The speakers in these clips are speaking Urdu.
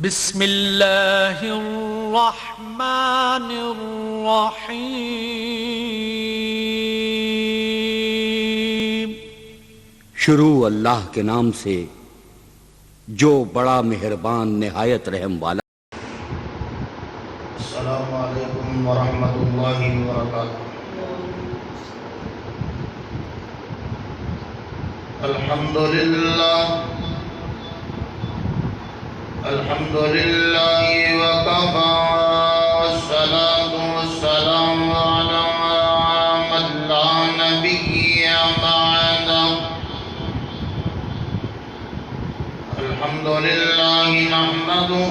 بسم اللہ الرحمن الرحیم۔ شروع اللہ کے نام سے جو بڑا مہربان نہایت رحم والا۔ السلام علیکم ورحمۃ اللہ وبرکاتہ۔ الحمد للہ وکفی والصلاة والسلام علی من لا نبی بعدہ۔ الحمد للہ نحمدہ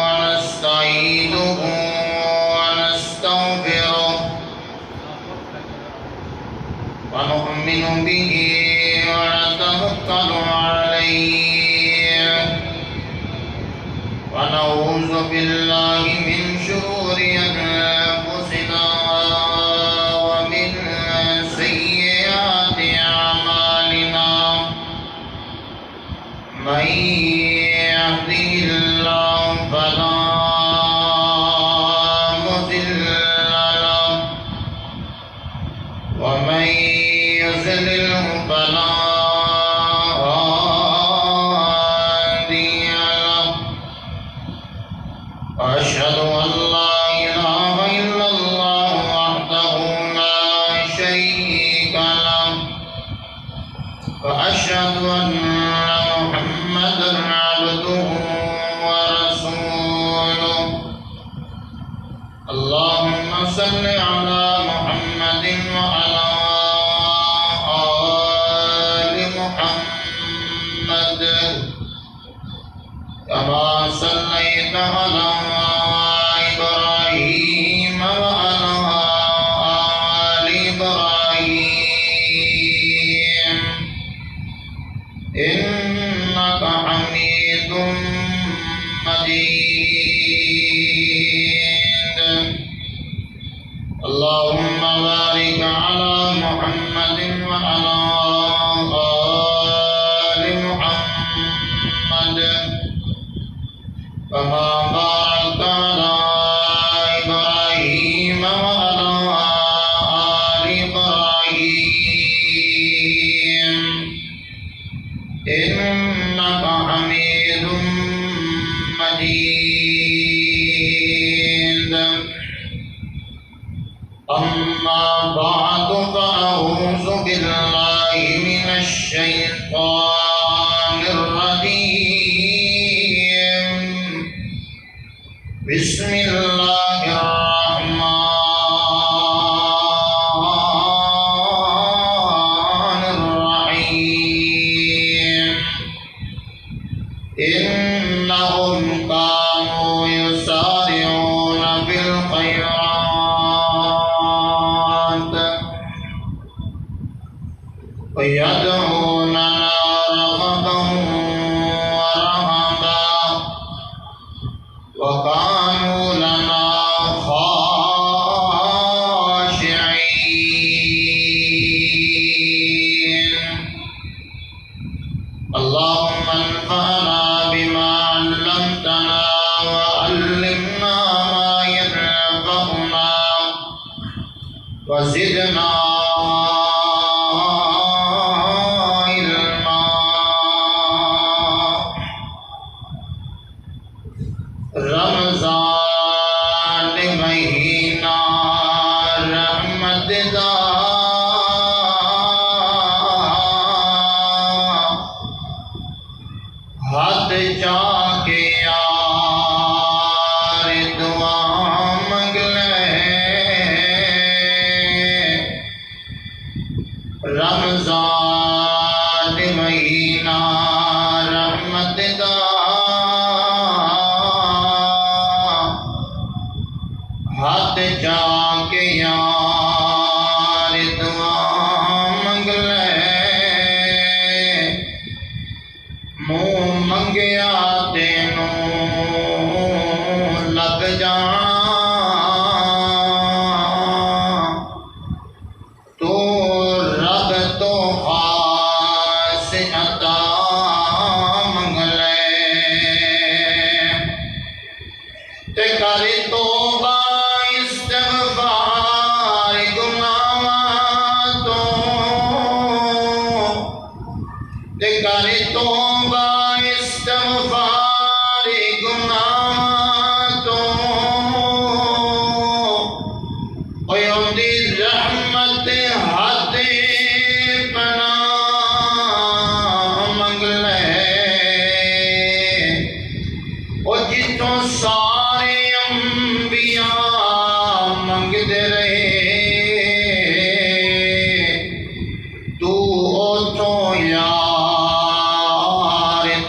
ونستعینہ ونستغفرہ ونؤمن به ونتوکل علیہ ونعوذ باللہ من شرور انفسنا ومن سیئات اعمالنا، من يهده الله فلا مضل له ومن يضلل فلا وأشهد أن لا إله إلا الله وحده لا شريك له وأشهد أن محمدا عبده ورسوله۔ اللهم صل على محمد وعلى آل محمد كما صليت على إبراهيم وعلى آل إبراهيم إنك حميد مجيد۔ اللهم بارك على محمد وعلى آل محمد كما باركت على إبراهيم وعلى آل إبراهيم إنك حميد مجيد۔ أما بعد فأعوذ بالله من الشيطان الرجيم، بسم اللہ الرحمن الرحیم۔ انہم کانوا یسارعون فی الخیرات ویدعوننا رغبا ورہبا وكانوا لنا خاشعين۔ اللهم انفعنا بما علمتنا وعلمنا ما ينفعنا وزدنا علما۔ رمضان مہینہ رحمت دا حد جا کے یار دعا منگ لے۔ رمضان مہینہ رحمت دا ہاتھ جا کے یار تو سارے انبیاء منگتے رہے تو تو یار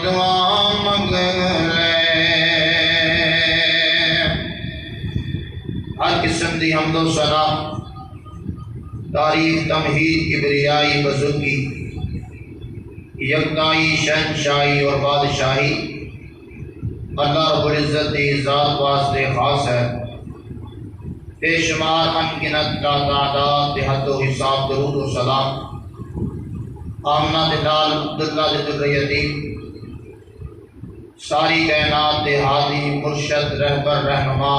دعا منگ لے ہر قسم دی حمد و ثنا تعریف تمہید کبریائی بزرگی یکتائی شہنشاہی اور بادشاہی اللہ رب العزت کی ذات واسطے خاص ہے۔ بے شمار انگنت کا تعداد بے حد و حساب درود و سلام آمنہ دلال عبداللہ ذریتی ساری کائنات ہادی مرشد رہبر رہنما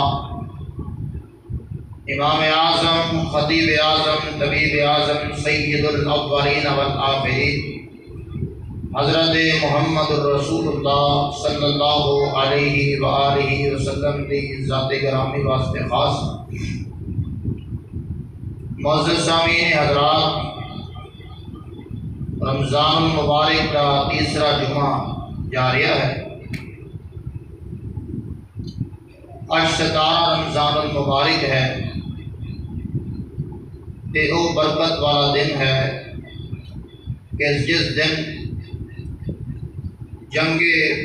امام اعظم خطیب اعظم طبیب اعظم سید الاولین والآخرین حضرت محمد الرسول اللہ صلی اللہ علیہ وآلہ وسلم کی ذات گرامی واسطے خاص معزز سامعین حضرات، رمضان المبارک کا تیسرا جمعہ جاریہ ہے۔ آج 17 رمضان المبارک ہے کہ وہ برکت والا دن ہے کہ جس دن جنگ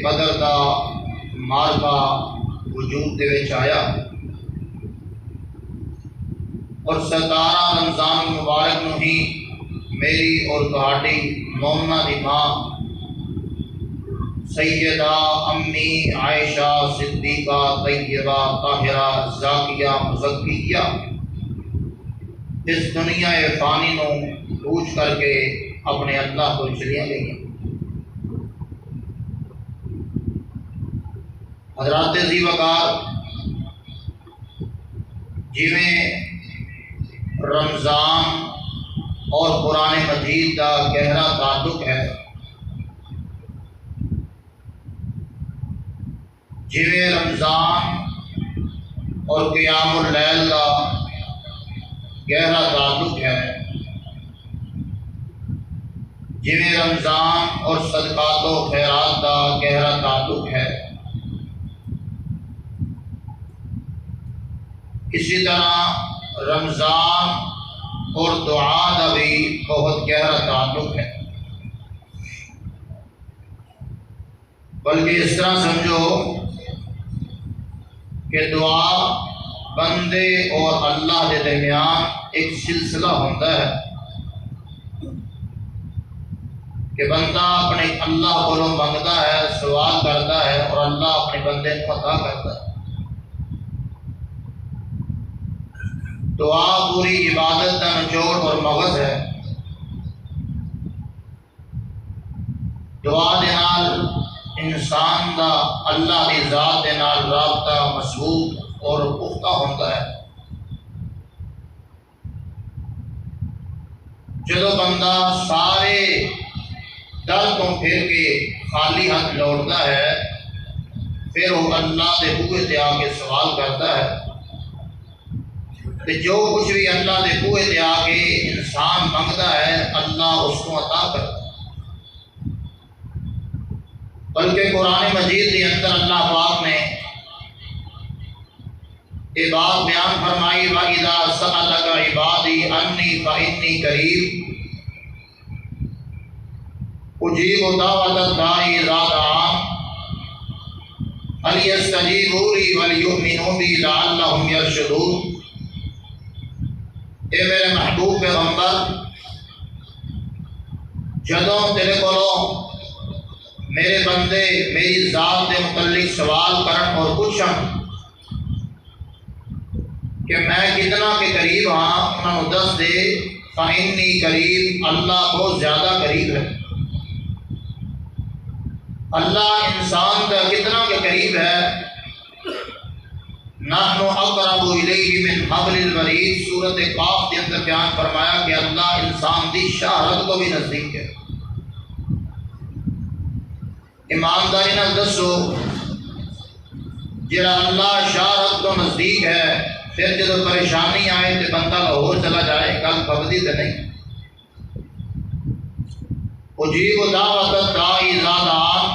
بدر کا مارکا وجود دے وچ آیا اور 17 رمضان المبارک نو ہی میری اور تہاڈی مومنہ دی ماں سیدہ امی عائشہ صدیقہ طیبہ طاہرہ زاکیہ مزکیہ اس دنیا فانی نو کوچ کر کے اپنے اللہ کو چلیاں گئی۔ حضرات ذی وقار، جویں رمضان اور قرآن مجید کا گہرا تعلق ہے، جویں رمضان اور قیام اللیل کا گہرا تعلق ہے، جویں رمضان اور صدقات و خیرات کا گہرا تعلق ہے، اسی طرح رمضان اور دعا کا بھی بہت گہرا تعلق ہے۔ بلکہ اس طرح سمجھو کہ دعا بندے اور اللہ کے درمیان ایک سلسلہ ہوتا ہے کہ بندہ اپنے اللہ کو منگتا ہے، سوال کرتا ہے اور اللہ اپنے بندے کو عطا کرتا ہے۔ دعا پوری عبادت کا نچوڑ اور مغز ہے۔ دعا دے نال انسان دا اللہ دی ذات دے نال رابطہ مضبوط اور پختہ ہوتا ہے۔ جدو بندہ سارے در تو پھر کے خالی ہاتھ لوٹتا ہے، پھر وہ اللہ دے بوئے تے آ کے سوال کرتا ہے، کہ جو کچھ بھی اللہ دے بوئے تے آ کے انسان منگتا ہے اللہ اس کو عطا کرتا ہے۔ بلکہ قرآن مجید کے اندر اللہ پاک نے یہ بات بیان فرمائی، وَإِذَا سَأَلَكَ عِبَادِي عَنِّي فَإِنِّي قَرِيبٌ أُجِيبُ دَعْوَةَ الدَّاعِ إِذَا دَعَانِ فَلْيَسْتَجِيبُوا لِي وَلْيُؤْمِنُوا بِي لَعَلَّهُمْ يَرْشُدُونَ۔ اے میرے محبوب پیغمبر، جدوں تیرے کولوں میرے بندے میری ذات کے متعلق سوال کرن اور پوچھن کہ میں کتنا کے قریب ہاں، انہوں نے دس دے فَإِنِّي قریب، اللہ بہت زیادہ قریب ہے۔ اللہ انسان کا کتنا کے قریب ہے؟ نحن اقرب الیہ من حبل الورید، سورۃ قاف کے اندر بیان فرمایا کہ اللہ انسان دی شہرت کو بھی نزدیک ہے۔ ایمانداری نہ دسو، جڑا اللہ شہرت کو نزدیک ہے، پھر جب پریشانی آئے تو بندہ لاہور چلا جائے، گل پبدی تو نہیں۔ اجیب دعوت الداعی اذا دعان،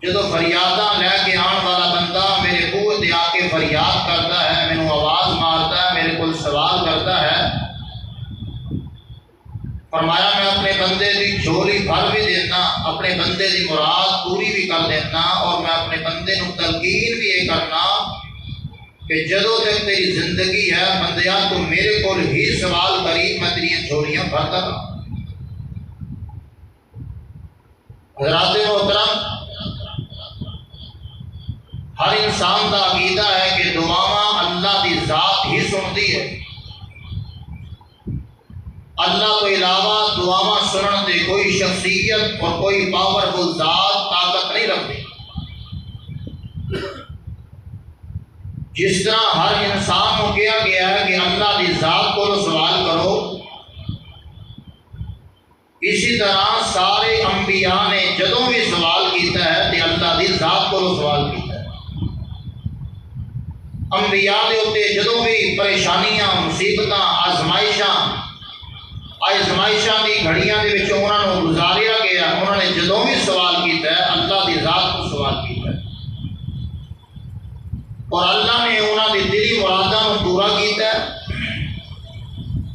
جدو فریاداں لے کے آن والا بندہ میرے بوئے تے آ کے فریاد کرتا ہے، مینوں آواز مارتا ہے، میرے کو سوال کرتا ہے، فرمایا میں اپنے بندے دی جھولی بھر بھی دینا، اپنے بندے دی مراد پوری بھی کر دینا، اور میں اپنے بندے نو تلقین بھی یہ کرنا کہ جدو تک تیری زندگی ہے بندیا تو میرے کو ہی سوال کری، میں تیری جھولیاں بھرتا رہا۔ حضرات محترم، ہر انسان کا عقیدہ ہے کہ دعاواں اللہ دی ذات ہی سنتی ہے، اللہ تو علاوہ دعاواں سنن دے کوئی شخصیت اور کوئی پاورفل ذات طاقت نہیں رکھتی۔ جس طرح ہر انسان کو کہا گیا ہے کہ اللہ دی ذات کو سوال کرو، اسی طرح سارے انبیاء نے جدوں بھی سوال کیتا ہے تے اللہ دی ذات کو سوال کیتا ہے۔ انبیاء دے اوتے جدوں بھی پریشانیاں، مصیبتاں، آزمائشاں دی گھڑیاں دے وچ انہاں نوں گزاریا گیا، انہوں نے جدوں بھی سوال کیتا ہے اللہ دی ذات کو سوال کیتا ہے، اور اللہ نے انہاں دی دلی مراداں نوں پورا کیتا ہے۔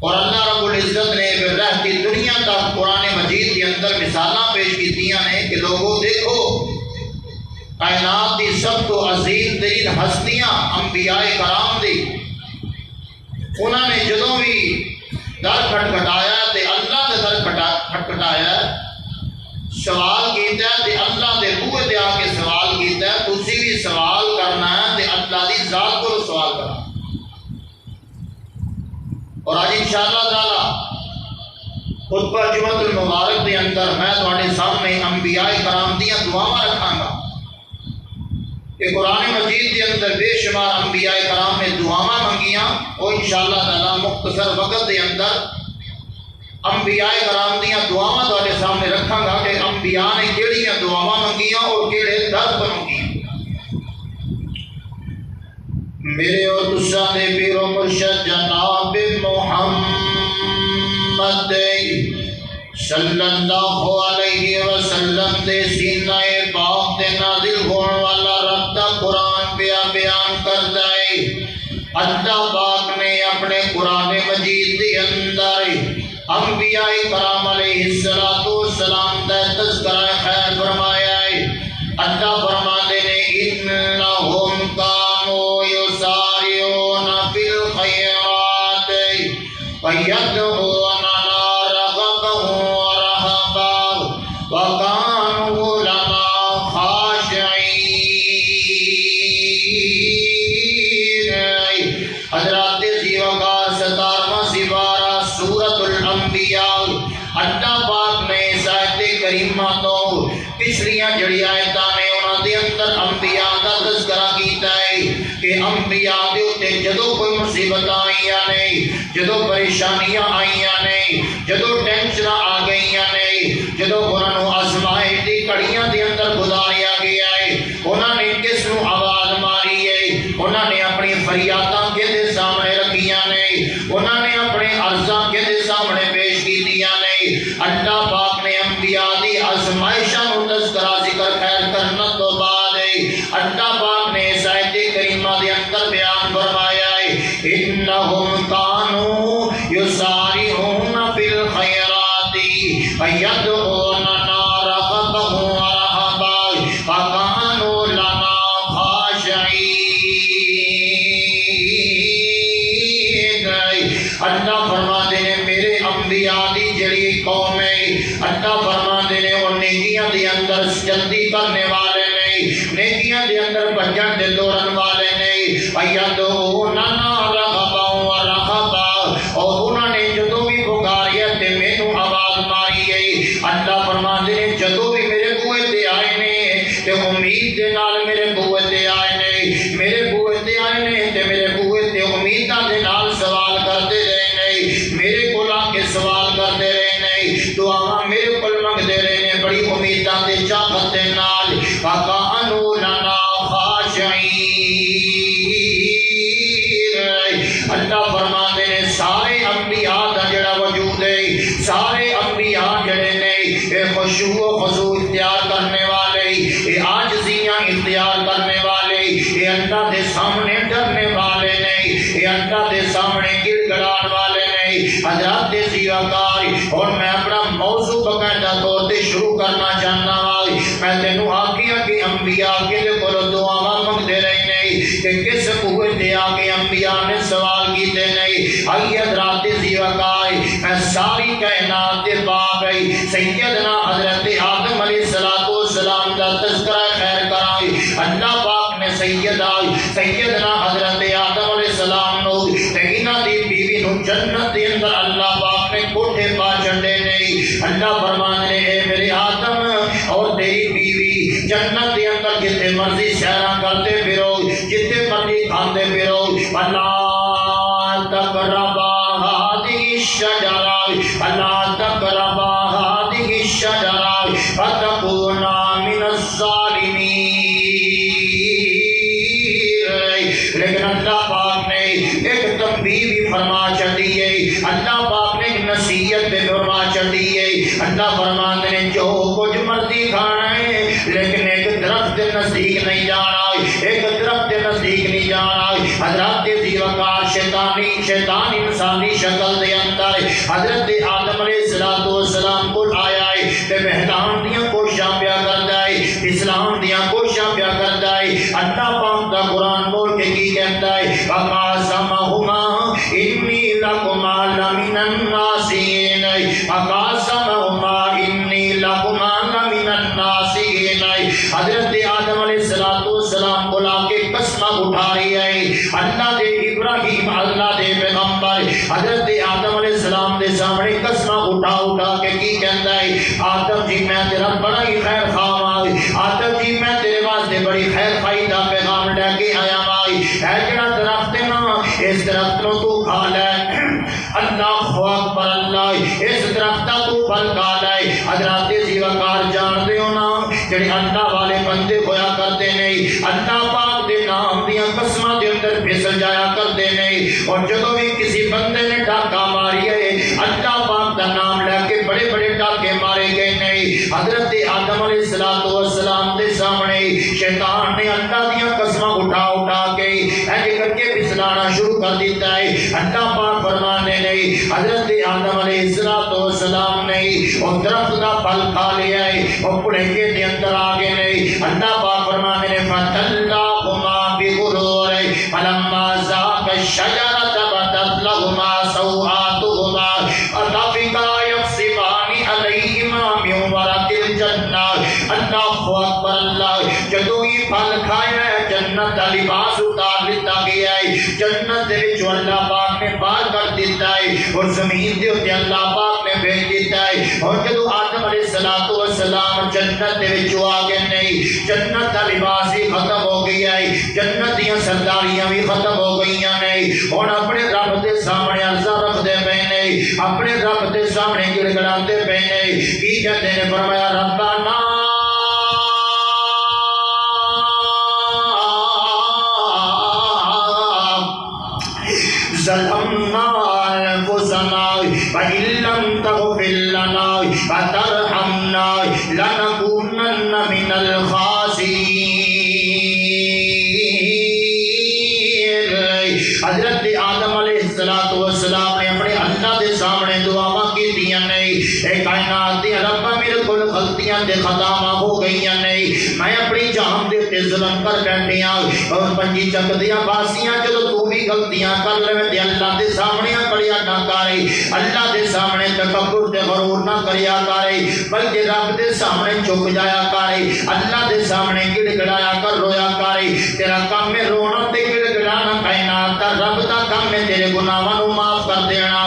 اور اللہ رب العزت نے رہتی دنیا تک قرآن مجید کے اندر مثالاں پیش کیتیاں نے کہ لوگوں دیکھو کائنات دی سب تو عظیم ترین ہستیاں انبیاء کرام دی، انہوں نے جدوں بھی در کھٹکھٹایا تے اللہ دے در کھٹکھٹایا، سوال کیتا ہے تے اللہ دے بوئے تے آ کے سوال کیتا ہے، تسی بھی سوال کرنا ہے تے اللہ دی ذات کو سوال کرنا۔ اور آج انشاءاللہ تعالی خطبہ جمعۃ المبارک دے اندر میں تواڈے سامنے انبیاء کرام دیاں دعاواں رکھاں گا کہ قرآن مجید کے اندر بے شمار انبیاء کرام نے دعاواں منگیاں، اور انشاءاللہ تعالی مختصر وقت کے اندر انبیاء کرام دیاں دعاواں تواڈے سامنے رکھاں گا کہ انبیاء نے کیڑیاں دعاواں منگیاں اور کیڑے درد منگیاں۔ میرے اور تساں دے پیر و مرشد جناب محمد صلی اللہ علیہ وسلم دے سینہ پاک دے نازل ہون والا رب دا قرآن بیان کردا ہے۔ اللہ پاک نے اپنے قرآن مجید دے اندر انبیاء کرام علیہ السلام دا تذکرہ خیر فرمایا ہے۔ اللہ فرماتے نے انہم کانوا یسارعون فی الخیرات ویدعوننا رغبا ورہبا وکانوا لنا خاشعین۔ حضرات ذی وقار 17واں سپارہ سورۃ الانبیاء، اللہ پاک نے اس آیت کریمہ تو پچھلیاں جڑی آیتاں نے انہاں دے اندر انبیاء دا تذکرہ کیتا ہے کہ انبیاء دے اوتے جدوں کوئی مصیبتاں آئیاں نے، جدوں پریشانیاں آئیاں نے، جدوں ٹینشناں آ گئیاں نے، جدوں انہاں نوں آزمائش دی گھڑیاں دے اندر گزاریا گیا ہے، انہاں نے کس نوں آواز ماری ہے، انہاں نے اپنی فریاداں کدے سامنے رکھیاں نے، انہاں نے اپنے عرضاں کدے سامنے پیش کیتیاں نے۔ اللہ پاک نے انبیاء دی آزمائشاں نوں تذکرہ ذکر خیر کرنا تو بعد اللہ پاک نے اس آیت کریمہ دے اندر بیان فرمایا ہے انہم کانوا یسارعون فی الخیرات ویدعوننا رغبا ورہبا وکانوا لنا خاشعین۔ اللہ فرماتے ہیں میرے انبیاء دی جڑی قوم ہے، اللہ فرماتے ہیں وہ نیکیاں دے اندر جلدی کرنے والے نہیں، نیکیاں دے اندر بھجن دے دوڑن والے نہیں، ویدعوننا رغبا ورہبا، اور انہوں نے جدوں بھی پکاریا تے مینوں آواز ماری ہے۔ اللہ فرماتے ہیں جدوں بھی میرے بوئے تے آئے نے تے امید دے نال میرے بوئے تے آئے نے، میرے بوئے تے آئے نے تے میرے بوئے تے امیداں دے نال سوال کرتے رہے نے، میرے کول آ کے سوال کرتے رہے نے، دعاواں میرے کول منگتے رہے نے بڑی امیداں دے چاہت دے نال، وکانوا لنا خاشعین۔ اللہ فرماتے ہیں سارے انبیاء دا جڑا وجود ہے، سارے انبیاء جڑے نے اے خشوع و خضوع اختیار کرنے والے، اے عاجز رویہ اختیار کرنے والے، یہ اللہ دے سامنے ڈرنے والے نہیں، یہ اللہ دے سامنے گر گڑان والے نہیں۔ حضرات زیوکار، اور میں اپنا موضوع باقاعدہ طور تے شروع کرنا چاہنا ہوں۔ میں تینوں آکھیا کہ انبیاء کے کو دعاواں منگتے رہے نہیں کہ کس قوت دے آگے انبیاء نے سوال کیتے نہیں۔ آئی حضرات زیوکار، میں ساری کائنات دے باپ ہے سیدنا حضرت آدم علیہ السلام دا تذکرہ خیر کرائی۔ اللہ پاک نے سیدنا حضرت آدم علیہ السلام نو تینا دی بیوی نو جنت دے اندر اللہ پاک نے کوٹھے پا چڑھے نہیں۔ اللہ فرمانے اے میرے آدم اور تیری بیوی جنت دے اندر جتے مرضی سیرا کرتے پھرو، جتے مرضی کھاندے پھرو، اللہ تقربا هذه الشجرة اللہ تقربا هذه الشجرة فتكونا من الظالمین۔ لیکن اللہ پاک نے ایک تنبیہ بھی فرما چڑھی ہے، اللہ پاک نے ایک نصیحت بھی فرما چڑھی ہے۔ اللہ فرماتے ہیں جو کچھ مرضی کھانا ہے لیکن ایک درخت نزدیک نہیں جانا، ایک درخت نزدیک نہیں جانا۔ حضرات زیوکار، شیطان انسانی شکل دے اندر حضرت آدم علیہ السلام کو آیا ہے تے میدان دیاں کوششاں پیا کردا ہے، اسلام دیاں کوششاں پیا کردا ہے۔ اللہ پاک دا قرآن بول کے کی کہتا ہے وَقَاسَمَهُمَا إِنِّي لَكُمَا لَمِنَ النَّاصِحِينَ، وَقَاسَمَهُمَا إِنِّي لَكُمَا لَمِنَ النَّاصِحِينَ۔ حضرت آدم علیہ السلام کو لا کے قسمہ اٹھا رہی ہے۔ اللہ دے ابراہیم، اللہ دے پیغمبر حضرت آدم علیہ السلام دے سامنے قسمہ اٹھا کے کی کہتا ہے آدم جی میں تیرا بڑا ہی خیر خواہ ہوں، آدم جی میں تیرے واسطے بڑی خیر خواہی دا پیغام لے کے آیا ہوں۔ اے جڑا درخت ہے نا اس درخت نو تو کھا لے، اللہ اکبر اللہ، اس درخت تو پھل کھا لے۔ حضرات زیوکار جان دے ہو نا جڑے اللہ والے بندے ہویا کرتے نہیں، اللہ پاک دے نام دیاں قسماں دے اندر پھسل جایا کرتے نہیں، اور جدوں بھی کسی بندے نے ڈاکہ ماری ہے اللہ پاک دا نام لے کے بڑے بڑے ڈاکے مارے گئے نہیں۔ حضرت آدم علیہ السلام دے سامنے شیطان نے اللہ دیاں قسماں اٹھا کے ایسے کر کے پھسلانا شروع کر دیتا ہے۔ اللہ پاک فرمانے نہیں حضرت آدم علیہ السلام نے اور درخت کا پھل کھا لیا ہے اور پڑھنگے دے اندر آگے نہیں۔ اللہ پاک فرمانے نے فَتَلَّهُمَا بِغُرُورٍ فَلَمَّا ذَاقَا الشَّجَرَةَ بَدَتْ لَهُمَا سَوْآتُهُمَا وَطَفِقَا يَخْصِفَانِ عَلَيْهِمَا مِنْ وَرَقِ الْجَنَّةِ۔ اللہ اکبر اللہ، جدوں یہ پھل کھایا ہے جنت کا لباس اتار دیتا گیا ہے، جنت دے وچ اللہ پاک نے باہر کر دیتا ہے اور زمین دے اوتے اللہ پاک نے بھیج دیتا ہے۔ اور جدوں آدم علیہ السلام جنت دے وچ آ گئے نہیں، جنت کا لباس ہی ختم ہو گیا ہے، جنت دیاں سرداریاں بھی ختم ہو گئیاں نہیں، اور اپنے رب دے سامنے عرضاں رکھدے پے نہیں، اپنے رب دے سامنے گڑ گڑاندے پے نہیں۔ کی کہتے ہیں فرمایا ربنا ظلمنا انفسنا وان لم تغفر لنا وترحمنا لنكونن من الخاسرین۔ حضرت آدم علیہ السلام نے اپنے اللہ دے سامنے دعاواں کیتیاں نہیں، اے کائنات دی رب میرے کول غلطیاں تے خطاواں ہو گئیاں نہیں، میں اپنی جان دے تے ظلم کر بیٹھیاں اور پنجی چک دیاں باسیاں جدوں تو بھی غلطیاں کر لے تے اللہ دے سامنے کڑیا نہ کرے، اللہ دے سامنے تکبر تے غرور نہ کریا کرے، بلکہ رب دے سامنے چک جایا کرے، اللہ دے سامنے گڑ گڑایا کر رویا کرے۔ تیرا کام ہے رونا تے گڑ گڑانا، کائنات دا رب دا کام ہے تیرے گناہاں نو معاف کر دینا۔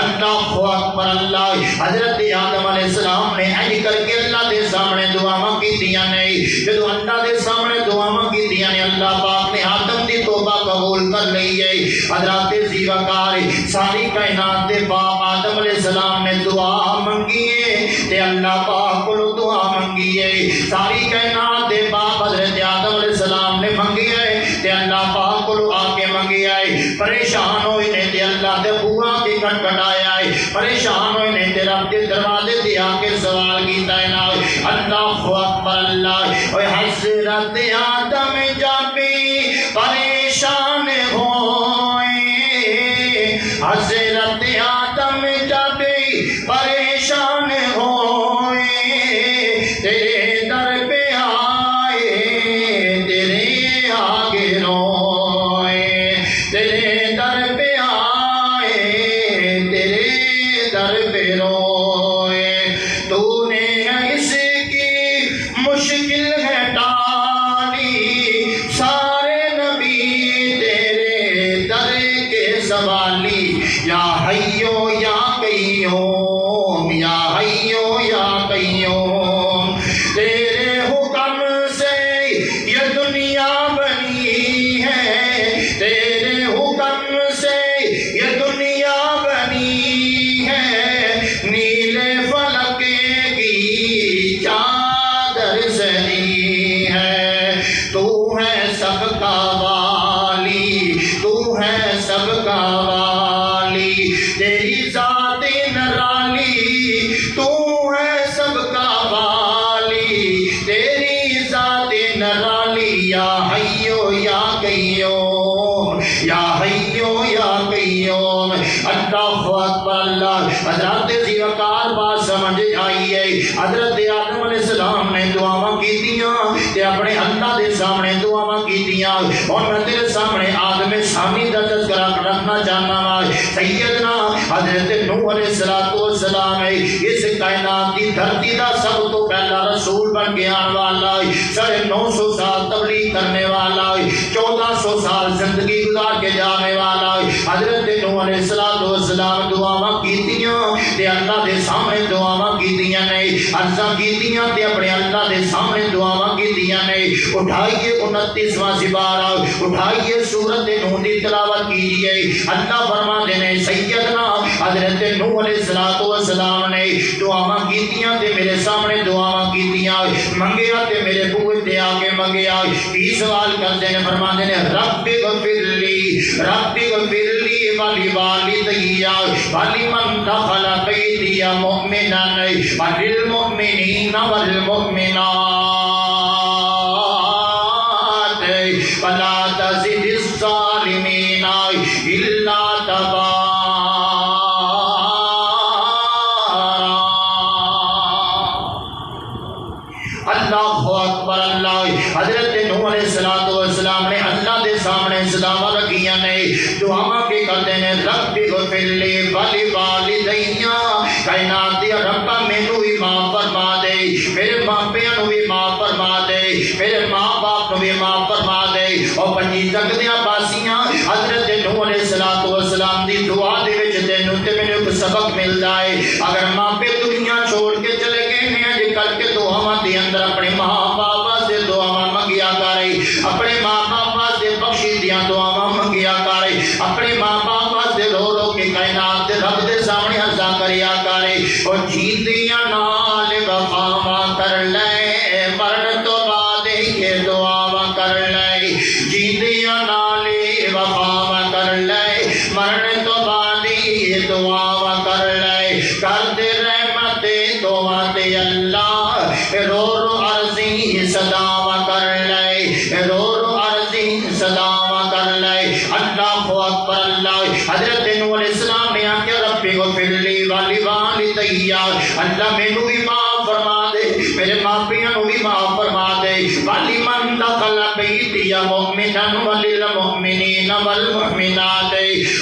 اللہ اکبر اللہ، حضرت آدم علیہ السلام نے ایج کر کے اللہ دے سامنے دعاواں کیتیاں نہیں، جدوں اللہ دے سامنے دعاواں کیتیاں نے اللہ پاک نے آدم دی توبہ قبول کر لئی ہے۔ حضرات زیوکار، ساری کائنات دے باپ آدم علیہ السلام نے دعا منگی ہے تے اللہ پاک کو دعا منگی ہے، ساری کائنات دے باپ حضرت آدم علیہ السلام نے منگی ہے تے اللہ پاک کو آ کے منگی ہے، پریشان ہوئے نے تے اللہ دے بوا کے کٹکٹایا ہے، پریشان ہوئے نے تے رب دے دروازے تے آ کے سوال کیتا ہے نا۔ اللہ اکبر اللہ، اللہ اے حضرت آدم جب پریشان ہوئے حضرت آدم جب پریشان ہوئے تیرے در پہ آئے تیرے آگے روئے تیرے در پہ آئے تیرے در پہ روئے تو نے اس کی مشکل ہے ٹالی سارے نبی تیرے در کے سوالی یا حیو یا قیوم یا حیو یا قیوم تیرے حکم سے یہ دنیا بنی ہے تیرے حکم سے یہ دنیا بنی ہے نیلے فلک کی چادر سنی ہے تو ہے سب کا والی تو ہے سب کا والی تیری ذات نرالی تو ہے سب کا والی تیری ذات نرالی یا حیو یا قیوم یا حیو یا قیوم اللہ اکبر اللہ حضرات زیوکار بات سمجھ آئی ہے حضرت آدم علیہ السلام نے دعاواں کیتیاں تے اپنے اللہ دے سامنے دعاواں کیتیاں اور میں تیرے سامنے آدم ثانی دا تذکرہ رکھنا چاہنا وا سیدنا حضرت نوح علیہ السلام ہے اس کائنات دی دھرتی دا سب تو پہلا رسول بن کے آنے والا ہے 950 سال تبلیغ کرنے والا ہے 1400 سال زندگی گزار کے جانے والا ہے حضرت نوح علیہ السلام دعاواں کیتیاں تے اللہ دے سامنے دعاواں کیتیاں نے عرضاں کیتیاں تے اپنے اللہ دے سامنے دعاواں کیتیاں نے اٹھائیے 29واں سپارہ اٹھائیے سورۃ نوح دی تلاوت کیجئے اللہ فرماتے ہیں سیدنا حضرت نوح علیہ السلام نے دعاواں کیتیاں تے میرے سامنے دعاواں کیتیاں منگیا تے میرے بوئے تے آ کے منگیا کی سوال کرتے ہیں فرماتے ہیں رب اغفر لی ولی والدیا ولی من دخل بیتی مؤمنا وللمؤمنین والمؤمنات ولا تزد الظالمین الا تبارا اللہ اکبر اللہ حضرت نوح علیہ السلام نے اللہ دے سامنے صداواں رکھیاں نے دعاواں کے کرتے ہیں رب اغفر لی ولی والدیا کائنات دی ربا مینوں بھی معاف فرما دے میرے ماں پیاں نوں بھی معاف فرما دے میرے ماں باپ نوں بھی معاف فرما دے اور پنجی تک دیاں باسیاں حضرت نوح علیہ السلام دی دعا دے وچ تینوں تے مینوں ایک سبق ملدا ہے اگر ماں پے دنیا چھوڑ کے چلے گئے نے اج کل کے دعاواں دے اندر اپنے ماں باپ واسطے دعاواں منگیا کرے اپنے ماں باپ واسطے بخشش دیاں دعاواں منگیا کرے اپنے ماں باپ واسطے رو رو کے کائنات دے رب دے سامنے عرضاں کریا کرے اور جیتیاں نال وفاواں کر لے مرن تو بعد یہ دعاواں کر لے جیتیاں نال وفاواں کر لے مرن تو بعد یہ دعاواں کر لے کر دے رحمت دعا تے اللہ رو رو عرضی صداواں کر لے رو رو عرضی صداواں کر لے اللہ اکبر اللہ حضرت نوح علیہ السلام نے آکے رب اغفر لی ولی والدیا اللہ مینوں بھی معاف فرما دے میرے ماں پیاں نوں بھی معاف فرما دے ولی من دخل بیتی مؤمنا وللمؤمنین والمؤمنات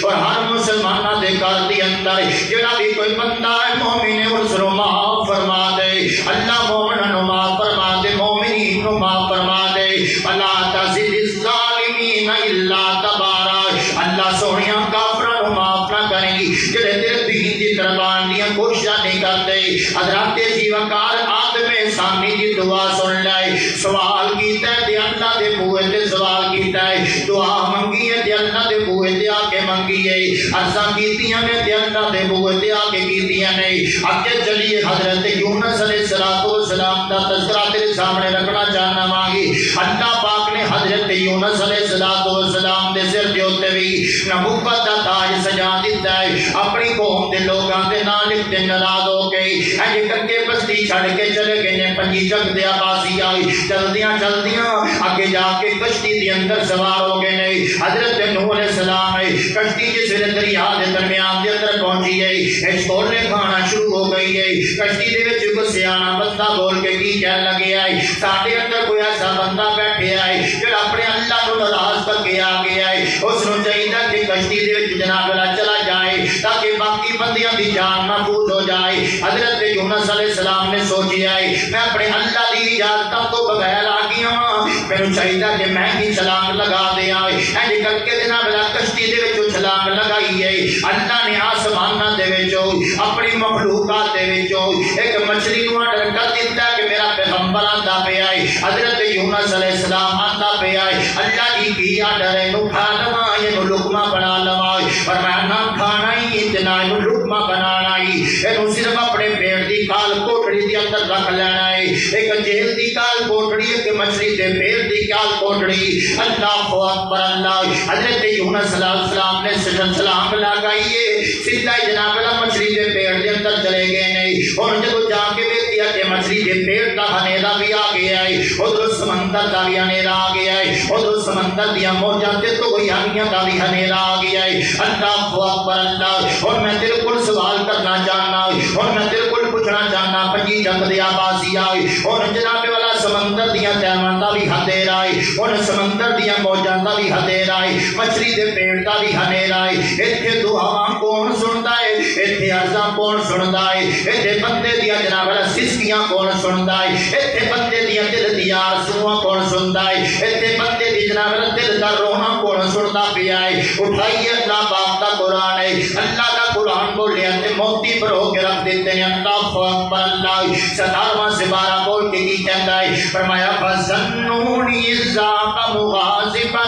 اور ہر مسلمانہ دے گھر دے اندر جڑا بھی کوئی بندہ ہے مومن ہے اس نوں معاف فرما دے اللہ مومناں نوں معاف فرما دے مومنین نوں معاف فرما دے ولا تزد الظالمین الا تبارا اللہ سونیا کافراں نوں معاف نہ کریں جڑے تیرے دین دی قربان دیاں کوششاں نہیں کرتے حضرات زیوکار آدم ثانی دی دعا سن لے سوال کیتا ہے تے اللہ دے بوئے تے سوال کیتا ہے دعا منگی ہے تے اللہ دے بوئے تے آ کے منگی ہے عرضاں کیتیاں نے تے اللہ دے بوئے تے آ کے کیتیاں نے اگے چلیے حضرت یونس علیہ السلام دا تذکرہ تیرے سامنے رکھنا چاہنا مانگی اللہ پاک نے حضرت یونس علیہ السلام دے سر دے اوتے وی نبوت دا تاج سجا دیتا ہے اپنی قوم دے لوگاں دے نال تے ناراض ہو گئی اج کر کے بس کشتی چھڑ کے چلے گئے نے پنجی جگ دیا باسی آئی چلدیاں چلدیاں آگے جا کے کشتی دی اندر سوار ہو گئے نے حضرت نوح علیہ السلام کشتی جس ویلے دریا دے درمیان دے اندر پہنچی ہے اس کولے کھانا شروع ہو گئی ہے کشتی دے وچ کوئی سیاںا بندہ بول کے کی کہن لگے ہے ساڈے اندر کوئی ایسا بندہ بیٹھے ہے جو اپنے اللہ کو ناراض کر کے آ گیا ہے اس نو چاہیے کہ کشتی دے وچ جناب اللہ چلا جائے تاکہ باقی بندیاں دی جان محفوظ ہو جائے حضرت یونس علیہ السلام نے سوچیا ہے میں اپنے اللہ دی اجازت تو بغیر آ گیا ہاں مینوں چاہیے کہ میں ہی چھلانگ لگا دیا اینج کر کے جناب اللہ کشتی دے وچ چھلانگ لگائی ہے اللہ نے آسماناں دے وچ اپنی مخلوقات دے وچ ایک مچھلی نو آرڈر کر دیتا کہ میرا پیغمبر آندا پیا ہے حضرت یونس علیہ السلام آندا پیا ہے اللہ جی کی آرڈر ہے نو کھا لواں اینو لقمہ بنا لواں پر میں نہ کھانا ہی اتنا اینو لقمہ بنانا ہی اینو صرف اپنے پیٹ دی کال کوٹڑی دی اندر رکھ لینا ہے ایک جیل دی کال کوٹڑی ایک مچھلی دے پیٹ دی کال کوٹڑی اللہ اکبر اللہ حضرت یونس علیہ السلام نے سلام لگائیے سیدھا جناب اللہ مچھلی دے پیٹ دے اندر چلے گئے نہیں اور جب جا کے دیکھیا کہ مچھلی دے پیٹ دا ہنیرا بھی آ گیا ہے ادھر سمندر دا بھی ہنیرا آ گیا ہے ادھر سمندر دیا موجاں تے تو گویاں دا بھی ہنیرا آ گیا ہے اللہ اکبر اللہ اور میں تیرے کو سوال کرنا چاہنا اور میں تیرے کو پوچھنا چاہنا پنجی جگ دیا باسی آئی اور جناب والا سمندر دیا تیماں دا بھی ہنیرا ہے اور سمندر دیا موجاں دا بھی ہنیرا ہے مچھلی دے پیٹ دا بھی ہنیرا ہے ایتھے دعاواں کون سندا ہے ایتھے عرضاں کون سندا ہے ایتھے بندے دیا جناب والا سسکیاں کون سندا ہے ایتھے بندے دیا دل دیا آرزوواں کون سندا ہے ایتھے بندے دی جناب والا دل دا رونا کون سندا پیا ہے اٹھائیے اللہ پاک دا قرآن ہے اللہ دا قرآن بولیا تے موتی پر ہو کے رکھ دیتے ہیں اللہ اکبر اللہ 17واں سپارہ بول کے کی کہتا ہے فرمایا فظنونی ذاق مغاظبا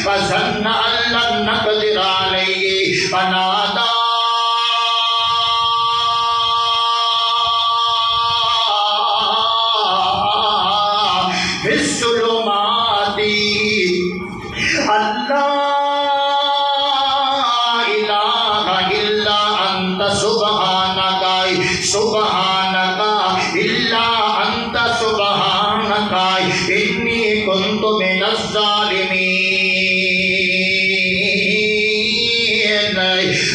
فظن ان لن نقدر علیہ فنادى في الظلمات اللہ سبحانك إلا أنت سبحانك إني كنت من الظالمين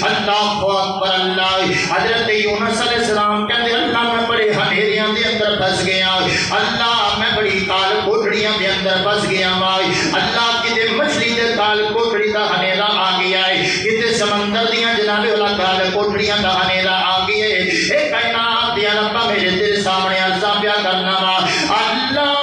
اللہ اکبر اللہ حضرت یونس علیہ السلام کہتے اللہ میں بڑے ہنیریاں دے اندر پھس گیا اللہ میں بڑی کال کوٹڑیاں دے اندر پھس گیا اللہ کتے مچھلی دے کال کوٹڑی دا ہنیرا آ گیا ہے کتے سمندر دیاں جناب والا کال کوٹڑیاں دا ہنیرا آ گیا ہے اے کائنات دیا ربا میرے تیرے سامنے عرضاں پیا کرنا وا اللہ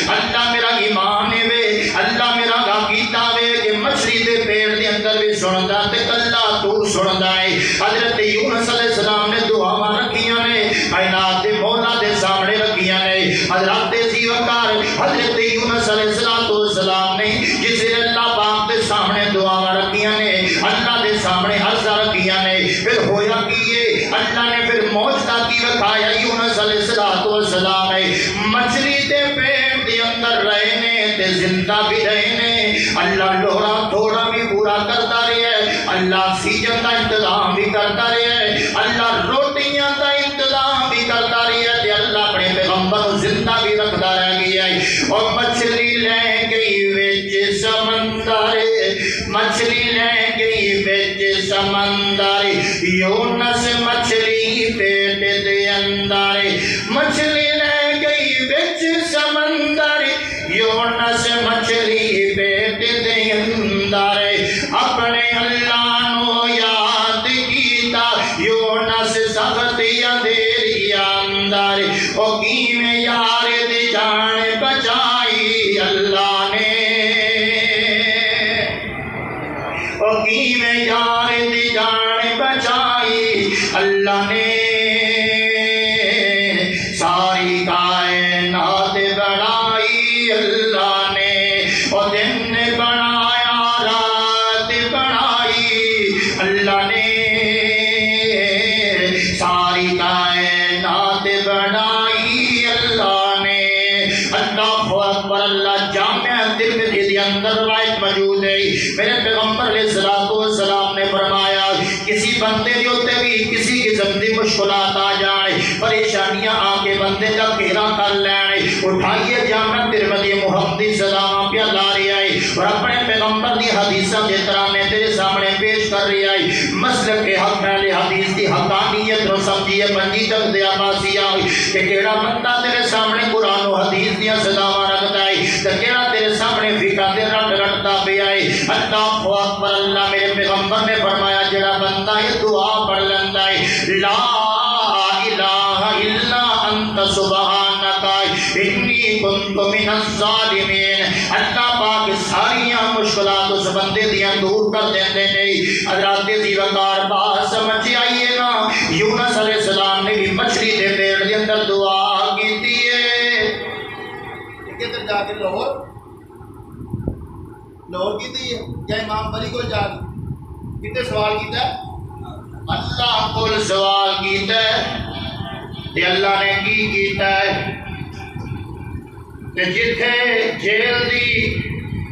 اللہ میرا ایمان ہے اللہ میرا عقیدہ ہے کہ مچھلی دے پیٹ دے اندر بھی سندا تے کلا تو سندا ہے حضرت یونس علیہ السلام نے دعاواں رکھیاں نے کائنات دے مولا دے سامنے رکھیاں نے حضرت زیوکار حضرت یونس علیہ السلام نے جس نے اللہ پاک دے سامنے دعاواں رکھیاں نے اللہ دے سامنے عرضاں رکھیاں نے پھر ہویا کیے اللہ نے پھر معجزہ کی دکھایا یونس علیہ السلام نے مچھلی دے پیٹ دے اندر رہنے تے زندہ بھی رہنے اللہ لوڑا تھوڑا بھی پورا کرتا رہے اللہ سیجن دا انتظام بھی کرتا رہے اللہ روٹیاں دا انتظام بھی کرتا رہے تے اللہ اپنے پیغمبر زندہ بھی رکھتا رہ گیا اور مچھلی لے گئی وچ سمندر مچھلی لے گئی وچ سمندر یونس مچھلی پیٹ دے اندر مچھلی لے گئی وچ سمندر یونس مچھلی پیٹ دے اندر اپنے اللہ نو یاد کیتا یونس سخت اندھیری اندر او کیویں یار دی جان بچائی اللہ نے او کیویں یار دی جان بچائی اللہ نے ساری کائنات بڑائی اللہ نے اکبر اللہ جامع ترمذی کے اندر روایت موجود ہے میرے پیغمبر علیہ الصلوۃ والسلام نے فرمایا کسی بندے کے اوپر بھی کسی قسم کی مشکلات آ جائیں پریشانیاں آ کے بندے کا گھیرا کر لیں اٹھائیے جامع ترمذی محمدی سلام پہ لا رہا ہے اور اپنے پیغمبر کی حدیثاں کی طرح میں تیرے سامنے پیش کر رہا ہے مسلک کے حق اہل حدیث کی حقانیت رو سمجھیے پنجی تک دیا باسیا کہ کیڑا بندہ تیرے سامنے قرآن و حدیث دیا صداواں رکھتا ہے تو کیڑا تیرے سامنے فقہ دے رٹ رٹتا پیا ہے اللہ اکبر اللہ میرے پیغمبر نے فرمایا جڑا بندہ یہ دعا پڑھ لیندا ہے لا الہ الا انت سبحانک انی کنت من الظالمین اللہ پاک ساریاں مشکلات اس بندے دیاں دور کر دیندے نے حضرات ذی وقار بات سمجھ آئیے نا یونس علیہ السلام نے بھی مچھلی دے پیٹ دے اندر دعا کیتی ہے کدھر جا کے لاہور کیتی ہے یا امام بری کو جا کے کتے سوال کیتا ہے اللہ کو سوال کیتا ہے تے اللہ نے کی کیتا ہے تے جتھے جیل دی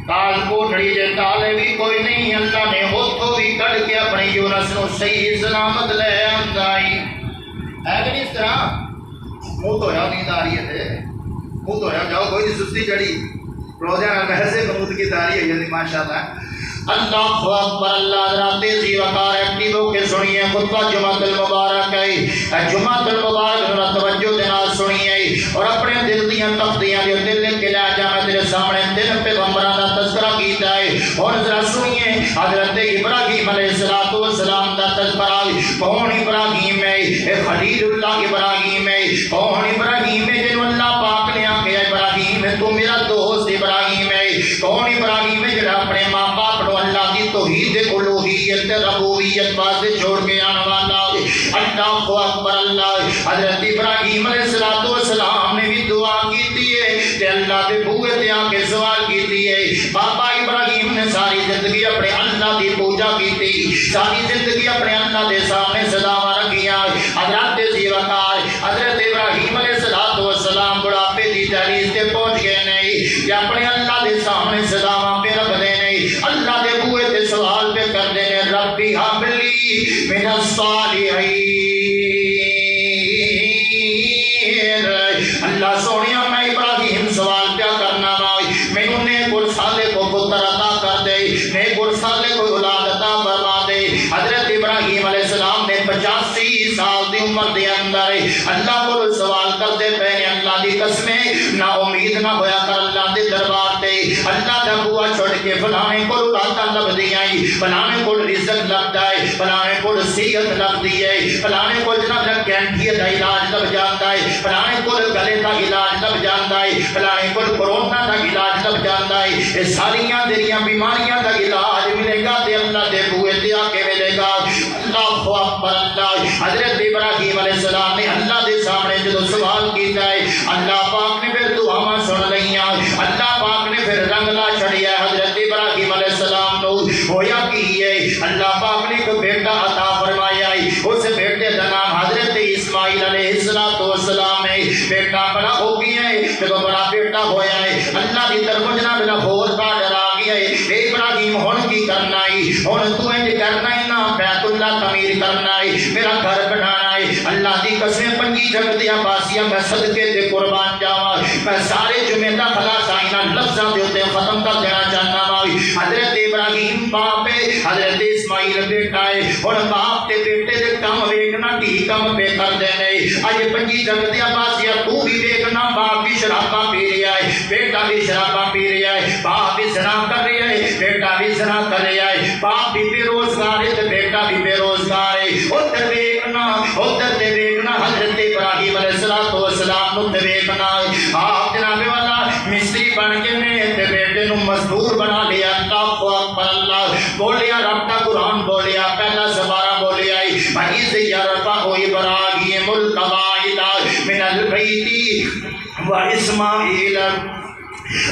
کال کوٹڑی دے تالے بھی کوئی نہیں اللہ نے اوتھوں بھی کڈ کے اپنی یونس نو صحیح سلامت لے آندا ہے کہ نہیں اس طرح منہ دھویا نیند آ رہی ہے منہ دھویا جاؤ کوئی سستی چڑھی روزانہ ویسے محمود کی تاریخ ہے ماشاءاللہ اللہ اکبر اللہ حضرات ذی وقار ایکٹیو ہو کے سنیے خطبہ جمعۃ المبارک ہے جمعۃ المبارک ذرا توجہ دے نال سنیے اور اپنے دل دیاں تختیاں دے دل لکھ کے لے جا میں تیرے سامنے تین پیغمبراں دا تذکرہ کیتا ہے اور ذرا سنیے حضرت ابراہیم علیہ الصلوۃ والسلام دا تذکرہ کون ابراہیم ہے خلیل اللہ ابراہیم ہے کون ابراہیم ہے جن اللہ پاک نے آکھیا ابراہیم تو میرا دوست ابراہیم ہے کون ابراہیم ہے جڑا اپنے ماں باپ نو اللہ دی توحید الوہیت ربوبیت واسطے چھوڑ کے آنے والا اللہ اکبر اللہ حضرت ابراہیم علیہ الصلوۃ والسلام نے بھی دعا کیتی ہے تے اللہ دے بوئے تے آ کے سوال کیتی ہے بابا ابراہیم نے ساری زندگی اپنے اللہ دی پوجا کیتی ساری زندگی اپنے اللہ دے سامنے صداواں رکھیاں حضرت ذی وقار حضرت ابراہیم علیہ الصلوۃ والسلام بڑھاپے دی دہلیز تے پہنچ گئے نہیں کہ اپنے اللہ دے سامنے صداواں پہ رکھ دے نہیں اللہ دے بوئے تے سوال پہ کر دے نے ربی ہب لی من الصالحین اللہ سونیا میں ابراہیم سوال کیا کرنا بھائی مینوں نیک اور صالح کو پتر عطا کر دے نیک اور صالح کو اولاد عطا فرما دے حضرت ابراہیم علیہ السلام نے 85 سال دی عمر دے اندر اللہ کو سوال کرتے پے نے اللہ دی قسمیں نا امید نہ ہویا کر اللہ دے دربار تے اللہ دا بوا چھوڑ کے فلانے کو اولاد لب دی آئی فلانے کو رزق لگدا ہے فلانے کو صحت لگدی ہے فلانے کو جناب لگ کینٹی دا علاج لگ جاندا ہے فلانے کو گلے دا علاج لگ جاندا ہے فلانے کو کورونا دا علاج لگ جاندا ہے اے ساریاں تیریاں بیماریاں دا علاج ملے گا تے اللہ دے بوئے تے آ کے ملے گا اللہ اکبر اللہ حضرت ابراہیم علیہ السلام نے اللہ دے سامنے جو سوال کیتا ہے اللہ پاک نے پھر دعاواں سن لیاں اللہ پاک نے پھر رنگ لا چھڑیا حضرت ابراہیم علیہ السلام نو ہویا کی ہے اللہ پاک نے ایک بیٹا عطا فرمایا ہے اس بیٹے کا نام حضرت اسماعیل علیہ السلام ہے بیٹا بڑا ہو گیا ہے جب بڑا بیٹا ہویا ہے اللہ کی طرف جناب لاہور کا ڈرا گیا ہے اے ابراہیم ہن کی کرنا ہے ہن تو انج کرنا ہے نا بیت اللہ تعمیر کرنا ہے میرا گھر بنانا ہے اللہ دی قسم پنجی جگ دیا باسیاں میں صدقے تے قربان جاواں میں سارے جمعے دا خلاصہ انہاں لفظاں دے اوتے ختم کر دینا چاہنا وا حضرت ابراہیم باپ ہے حضرت اسماعیل بیٹا ہے ہن باپ تے بیٹے دے کام ویکھنا کی کام پہ کر دے نہیں اج پنجی جگ دیا باسیاں تو بھی ویکھنا باپ بھی شراباں پی رہا ہے بیٹا بھی شراباں پی رہا ہے باپ بھی زنا کر رہا ہے بیٹا بھی زنا کر رہا ہے باپ بھی بے روزگار ہے تے بیٹا بھی بے روزگار ہے ادھر ویکھنا حضرت ابراہیم علیہ الصلوۃ والسلام نو تے ویکھنا آپ جناب والا مستری بن کے نے تے بیٹے نو مزدور بنا لیا اللہ اکبر اللہ بولیا رب کا قرآن بولیا پہلا سپارہ بولیا وَإِذْ يَرْفَعُ إِبْرَاهِيمُ الْقَوَاعِدَ مِنَ الْبَيْتِ وَإِسْمَاعِيلُ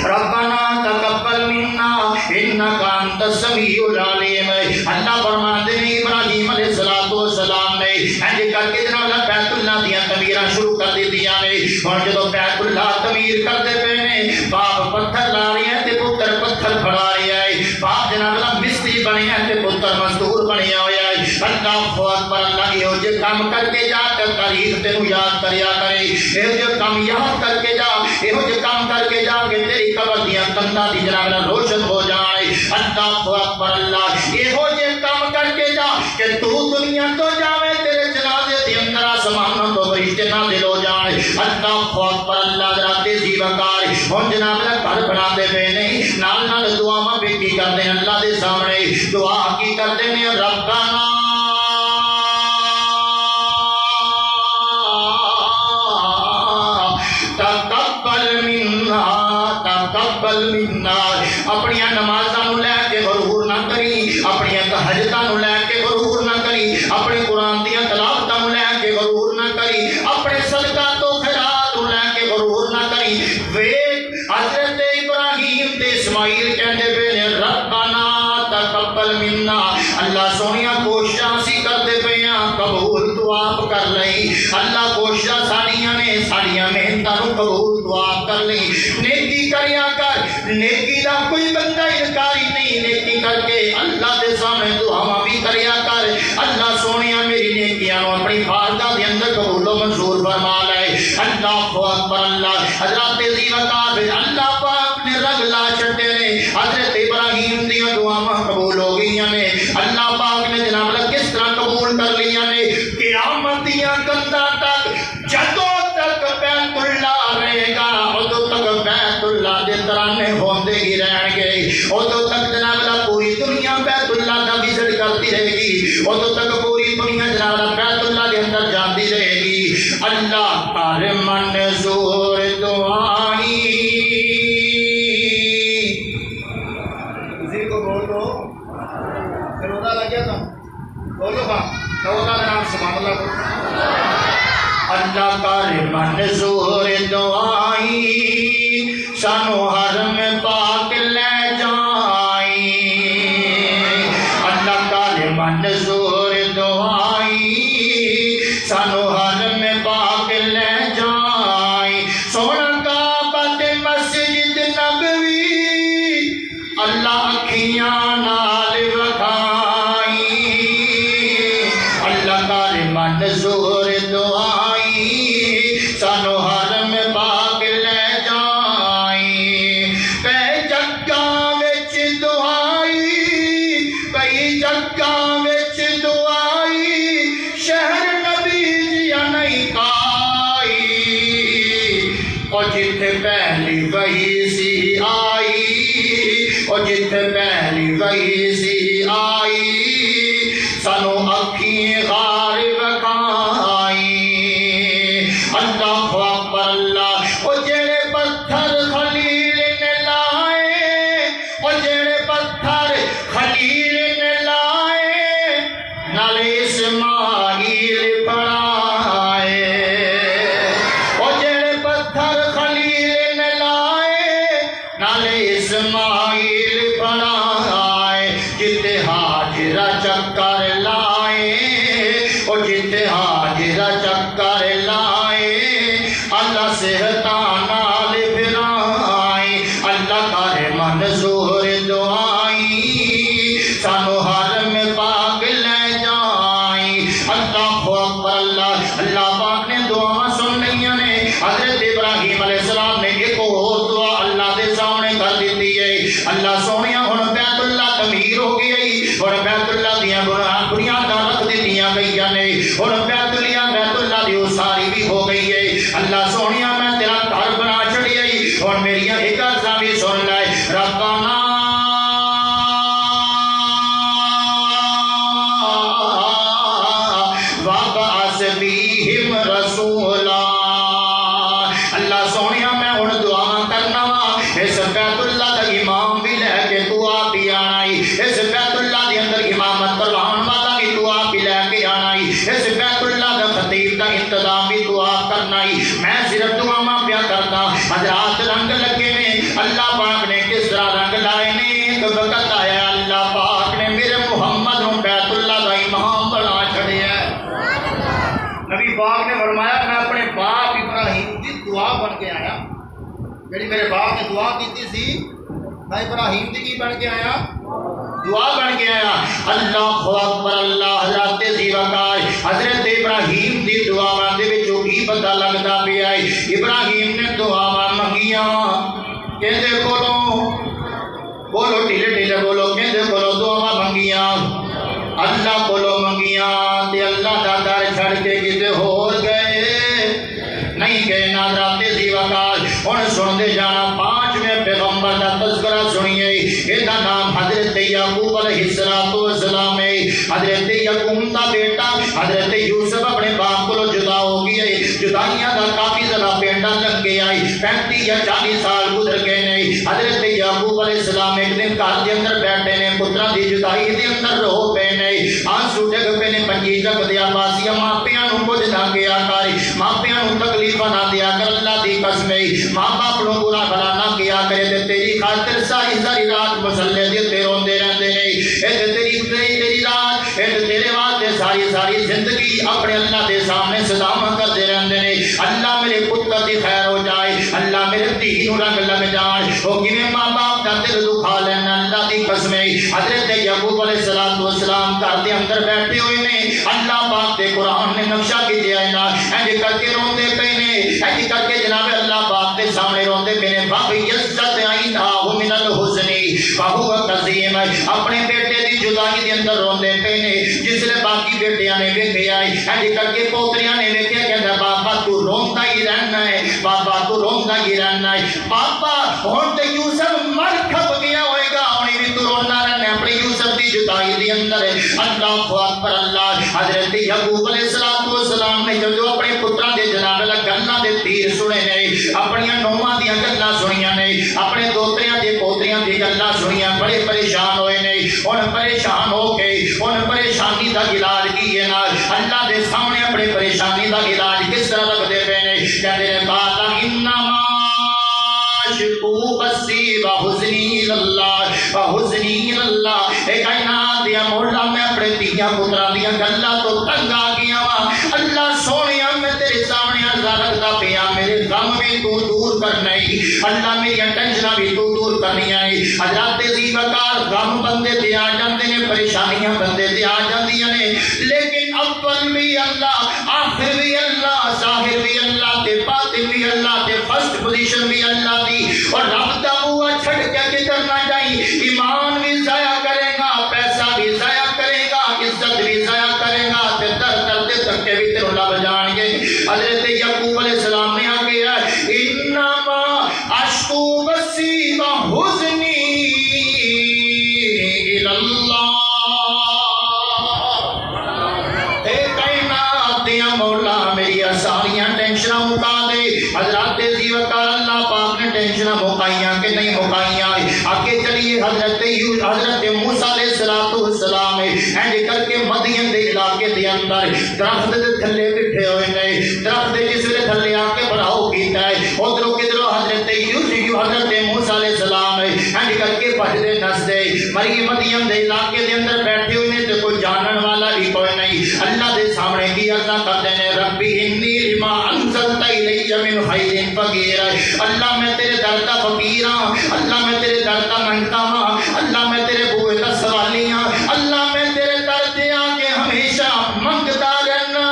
ربنا تقبل منا انك انت السميع العليم اللہ فرماتے ہیں ابراہیم علیہ الصلوۃ والسلام نے انج کر کے جناب بیت اللہ دی تعمیر شروع کر دی نے اور جب بیت اللہ تعمیر کرتے پے نے باپ پتھر لا رہے ہیں تے پتر پتھر پھڑا رہے ہیں، باپ جناب اللہ مستری بنے ہیں تے پتر مزدور بنیا ہویا ہے۔ اللہ اکبر اللہ یہ جو کام کر کے جا کر تاریخ تینوں یاد کریا کرے، یہ جو کام یاد کر کے جا، یہ جو کام کر کے جا کہ تیری قبر دیاں کندا دی جناب اللہ روشن ہو جائے۔ اللہ اکبر اللہ یہ جو کام کر کے جا کہ تو دنیا تو جاوے تیرے جنازے دے اندر آسمان تو فرشتے نازل ہو جائے۔ اللہ اکبر اللہ ذرا تیزی وقار ہن جناب اللہ گھر بنا دے پے نہیں، نال نال دعاواں بھی کی کردے ہیں اللہ دے سامنے، دعا کی کردے ہیں ربنا تقبل منا، اپنی نمازاں نو لے کے غرور نہ کری، اپنی تہجداں نو لے کے غرور نہ کری، اپنے قرآن دیاں تلاوتاں نو لے کے غرور نہ کری، اپنے صدقہ تو خیرات نو لے کے غرور نہ کری۔ ویکھ حضرت ابراہیم تے اسماعیل کہندے پے نے ربنا تقبل منا، اللہ سونیا کوششاں سی کردے پے ہاں قبول تو آپ کر لئی، اللہ کوششاں ساڈیاں نے ساڈیاں محنتاں نو قبول تو آپ کر لئی۔ نیکی کریا کر، نیکی دا کوئی بندہ انکاری نہیں، نیکی کر کے اللہ دے سامنے دعاواں بھی کریا کر، اللہ سونیا میری نیکیاں نو اپنی بارگاہ دے اندر قبول و منظور فرما لے۔ اللہ اکبر اللہ حضرت تیزی وقار اللہ پاک نے رگ لا چھٹے نے، حضرت ابراہیم دی دعاواں قبول ہو گئیاں نے، اللہ پاک نے جناب اللہ کس طرح قبول کر لیاں نے، قیامت دیاں کندا تک جدوں تک بیت اللہ رہے گا ادوں تک بیت اللہ دے ترانے ہوندے ہی رہن گے، ادوں تک جناب اللہ پوری دنیا بیت اللہ دا وزٹ کرتی رہے گی، ادوں تک پوری دنیا جناب اللہ بیت اللہ دے اندر جاندی رہے گی۔ اللہ کر منظور دعائی کسی کو بول دو پھر روزہ لگ گیا تم بولو با روزہ کا نام سبحان اللہ کو۔ اللہ کر منظور دعائی سانو حرم پاک لے جائی، اللہ کر منظور دعائی سانو حرم پاک لے جائی، سونا کعبہ تے مسجد نبوی اللہ اکھیاں نال وکھائی، اللہ کر منظور دعائی سانو حرم پاک لے جائی، کئی جگاں وچ دعائی کئی جگاں وچ دعائی شہر نبی جیا نہیں پائی، اور جتھے پہلی وحی سی آئی، اور جتھے پہلی وحی سی آئی سانو اکھیں غار وکھائی۔ اللہ اکبر اللہ او جڑے پتھر خلیل نے لائے، او جڑے پتھر خلیل نے لائے نال اسماعیل پڑھائے، او جڑے پتھر خلیل نے لائے نال اسماعیل پڑھائے، جتے حاجرہ چکر لائے، او جتے حاجرہ چکر لائے اللہ صحتاں نال پھرائے، اللہ کر منظور دعائی سانو حرم پاک لے جائی۔ اللہ اکبر اللہ اللہ پاک نے دعاواں سن لیاں نے، حضرت ابراہیم علیہ السلام نے ایک اور دعا اللہ دے سامنے کر دیتی ہے، اللہ سونیا ہن بیت اللہ تعمیر ہو گئی، ہن بیت اللہ دیاں بنیاداں رکھ دتیاں گئیاں نے، ہن بیت اللہ دی اساری بھی ہو گئی ہے، اللہ سونیا میں تیرا گھر بنا چھڑیا ہن میریاں ایک عرضاں بھی سن لے، ربنا وابعث فیہم رسولا، اللہ سونیا میں ہن دعا کرنا وا اس بیت اللہ دا امام بھی لے کے تو آپ ہی آنا، اس بیت اللہ دے اندر امامت کرواؤن والا بھی تو آپ ہی لے کے آنا، اس بیت اللہ دا خطیب دا انتظام بھی تو آپ کرنا، میں صرف دعا پیا کرتا۔ حضرات رنگ لگے نے، اللہ پاک نے کس طرح رنگ لائے نے، ایک وقت آیا اللہ پاک نے میرے محمد نو بیت اللہ دا امام بنا چھڑیا۔ نبی پاک نے فرمایا میں اپنے باپ ابراہیم کی دعا بن کے آیا، جڑی میرے باپ نے دعا کی سی میں ابراہیم دی کی بن کے آیا دعا بن کے آیا اللہ اکبر اللہ حضرت زیوکاش حضرت ابراہیم دی دعا دے وچوں کی پتہ لگدا پیا ہے ابراہیم نے دعا منگیاں کہندے کولوں بولو ٹھیلے ٹھیلے بولو کہندے کولوں دعا منگیاں اللہ کولوں منگیاں تے اللہ دا در چھڑ کے کتے ہور گئے نہیں گئے نا حضرت زیوکاش ہن سن دے جانا پانچویں پیغمبر دا تذکرہ سنیے ایدا نام حضرت یعقوب علیہ السلام ہے حضرت یعقوب دا بیٹا حضرت یوسف اپنے باپ کو جدا ہو گیا جدائیاں دا کافی زیادہ پیڑا لگ گیا 35 یا 40 سال گزر گئے نہیں حضرت یعقوب علیہ السلام ایک دن گھر دے اندر بیٹھے نے پتراں دی جدائی دے اندر رو پے نہیں آنسو ڈگ پے نے پنجی ڈگ دیا باسیا ماپیاں نوں کچھ نہ کیا کر ماپیاں نوں تکلیف نہ دیا کر اللہ دی قسم ماں باپ نوں برا بھلا نہ کیا کرے تے تیری خاطر ساری رات مصلے دے تے روندے رہندے نہیں اے تیری رات اے تیرے واسطے ساری زندگی اپنے اللہ دے سامنے صدامہ کرتے رہندے نے اللہ میرے پتر دی خیر ہو جائے اللہ میرے دھی نوں رنگ لگ جائے او کیویں ماں باپ دا دل دکھا لینا اللہ دی قسم حضرت یعقوب علیہ السلام گھر دے اندر بیٹھے ہوئے نے اللہ پاک دے قرآن نے نقشہ کیتے ہے نا انج کر کے روندے پے نے انج کر کے جناب اللہ پاک دے سامنے روندے پے نے باقی یزت عینہ من الحزن فہو قزیم اپنے بیٹے دی جدائی دے اندر روندے پے نے جس لے باقی بیٹیاں نے ویکھیا انج کر کے پوتریاں نے ویکھیا کہندا بابا تو روندا ہی رہنا ہے بابا تو روندا ہی رہنا ہے بابا ہن تے یوسف مر کھپ گیا ہوئے گا ہن بھی تو رونا رہنا ہے اپنے یوسف دی جدائی دے اندر اللہ اکبر اللہ حضرت یعقوب علیہ السلام نے جو اپنے پتراں دے جناب گلاں دے تیر سنے نے اپنی نوواں دیاں گلاں سنیاں نے اپنے دوتریاں دے پوتریاں دی گلاں سنیاں بڑے پریشان ہوئے نے ہن پریشان ہو کے ہن پریشانی دا علاج کیے نا اللہ دے سامنے اپنے پریشانی دا علاج کس طرح رکھدے پے نے کہندے نے قال انما شکو بسی وحزنی اللہ اے کائنات دیا مولا میں اپنے دیا پترا دیا گلا تو تنگ آ گیا وا اللہ سونیا میں تیرے سامنے عرض رکھتا پیا میرے غم بھی تو دور کرنا ہی اللہ میری ٹینشن بھی تو دور کرنی ہے حضرات زیوکار غم بندے تے آ جاندے نے پریشانیاں بندے تے آ جاندیاں نے لیکن اول بھی اللہ آخر بھی اللہ ظاہر بھی اللہ تے باطن بھی اللہ تے فرسٹ پوزیشن بھی اللہ دی اور رب دا ہوا چھڑ کے کرنا چاہیے ایمان بھی ضائع کرے گا پیسہ بھی ضائع کرے گا عزت بھی ضائع کرے گا تے در دے تکے بھی تیروں لب جان گے حضرت یعقوب علیہ السلام نے آگے انما اشکو بسی و حزنی اللہ اے کائنات دیا مولا میری ساریاں ٹینشناں مکا دے حضرات زیوکار اللہ پاک نے ٹینشناں مکائیاں کہ نہیں مکائیاں آگے چلیے حضرت موسیٰ علیہ السلام اینڈ کر کے مدین دے علاقے دے اندر درخت دے تھلے بٹھے ہوئے نے درخت دے جس لے تھلے آ کے بڑھاؤ کیتا ہے ادھروں کدھروں حضرت موسیٰ علیہ السلام اینڈ کر کے بھجدے نس دے مریم مدین دے علاقے دے اندر بیٹھے ہوئے نے تے کوئی جانن والا بھی کوئی نہیں اللہ دے سامنے کی عرض کرتے ہیں ربی انی لما انزلت الی من خیر فقیر اللہ میں تیرے در کا فقیر ہاں اللہ میں تیرے در کا منگتا ہاں اللہ میں تیرے بوئے کا سوالی ہاں اللہ میں تیرے در دے آگے ہمیشہ منگتا رہنا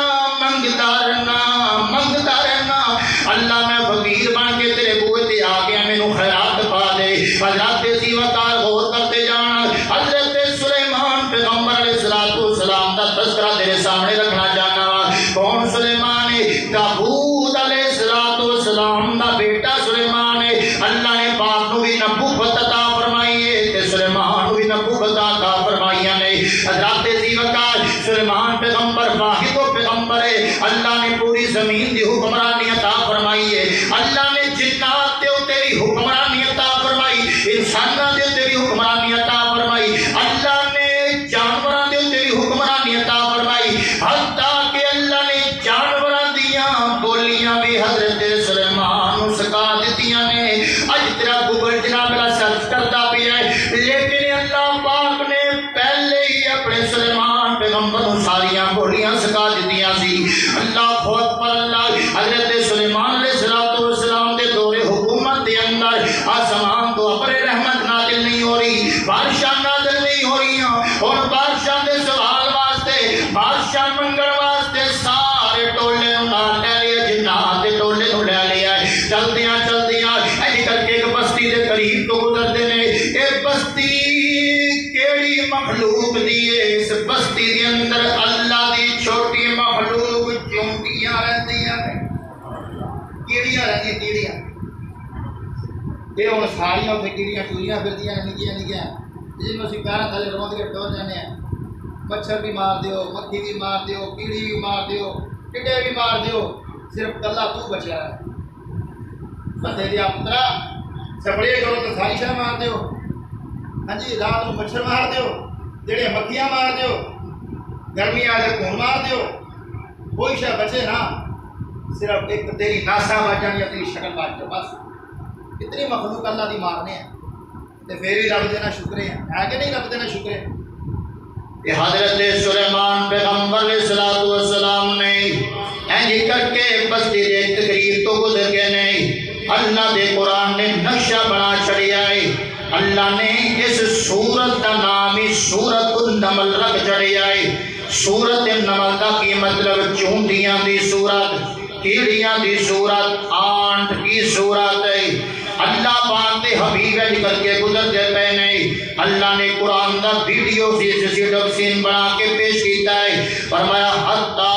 اللہ میں فقیر بن کے تیرے بوئے تے آگے مینوں خیرات پا دے حضرات زیوکار غور کرتے جانا حضرت سلیمان پیغمبر علیہ السلام کا تذکرہ تیرے سامنے رکھنا چاہنا کون سلیمان ہے داؤد علیہ السلام دا بیٹا سلیمان ہے اللہ نے پاک نو بھی نبوت عطا فرمائی ہے تے سلیمان نو بھی نبوت عطا فرمائی ہے حضرات زیوکار سلیمان پیغمبر واحد و پیغمبر ہے اللہ نے پوری زمین دی حکمرانی عطا فرمائی ہے اللہ نے جنات دے اوتے بھی حکمرانی عطا فرمائی انساناں دے اوتے بھی حکمرانی عطا فرمائی اللہ نے جانوراں دے اوتے بھی حکمرانی عطا فرمائی حتیٰ کہ اللہ نے جانوراں دیاں بولیاں بھی حضرت سلیمان نو سکھا دتیاں نے اج تیرا گوگل جناب لا سرچ کرتا پیا ہے لیکن اللہ پاک نے پہلے ہی اپنے سلیمان پیغمبر نو ساریاں بولیاں سکھا دتیاں سی اللہ اکبر اللہ حضرت سلیمان علیہ السلام دے دور حکومت دے آسمان تو اپنے رحمت نازل نہیں ہو رہی، بارشاں نازل نہیں ہو رہی، اور بارشاں دے سوال واسطے، بارشاں منگل واسطے سارے ٹولے نال لے لیا، جنات دے ٹولے نو لے لیا، چلدیاں چلدیاں اج کر کے ایک بستی دے قریب تو گزرتے نے، اے بستی کیڑی مخلوق دی ہے؟ اس بستی دے اندر اللہ دی چھوٹی مخلوق چونٹیاں رہندیاں نے، کیڑیاں رہندیاں، کیڑیاں یہ ہوں ساریاں اتنے کیڑیاں ٹوریاں پھردیاں نکیاں نکیاں جن اسی پیروں تھلے روند کے ٹور جانے ہیں، مچھر بھی مار دیو، مکھی بھی مار دیو، کیڑی بھی مار دیو، ٹڈے بھی مار دیو، صرف کلا تو بچا ہے بندے دیا پترا، سپڑے کرو تو ساری شاہ مار دیو، ہاں جی رات کو مچھر مار دیو، جڑے مکھیاں مار دیو، گرمی آ کے خون مار دیو، کوئی شاہ بچے نا، صرف ایک تیری ناسا بچ جانی، تیری شکل بچ جائے، بس اتنی مخلوق اللہ دی مارنے ہیں تے پھر بھی رب دینا شکرے ہے کہ نہیں؟ رب دینا شکرے۔ کہ حضرت سلیمان پیغمبر علیہ السلام نے اینجی کر کے بستی دے تقریب تو گزر گئے نہیں، اللہ دے قرآن نے نقشہ بنا چھڑیا ہے، اللہ نے اس سورت کا نام ہی سورت النمل رکھ چھڑیا ہے۔ سورت النمل کا کی مطلب چونٹیاں دی سورت، کیڑیاں دی سورت، آنٹ کی سورت ہے۔ اللہ پاک دے حبیب اج کر کے گزرتے پے نہیں، اللہ نے قرآن دا ویڈیو سی ڈب سین بنا کے پیش کیتا ہے، فرمایا حتی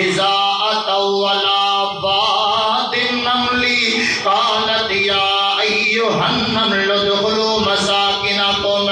اذا اتوا علی واد النمل قالت یا ایھا النمل ادخلوا مساکنکم،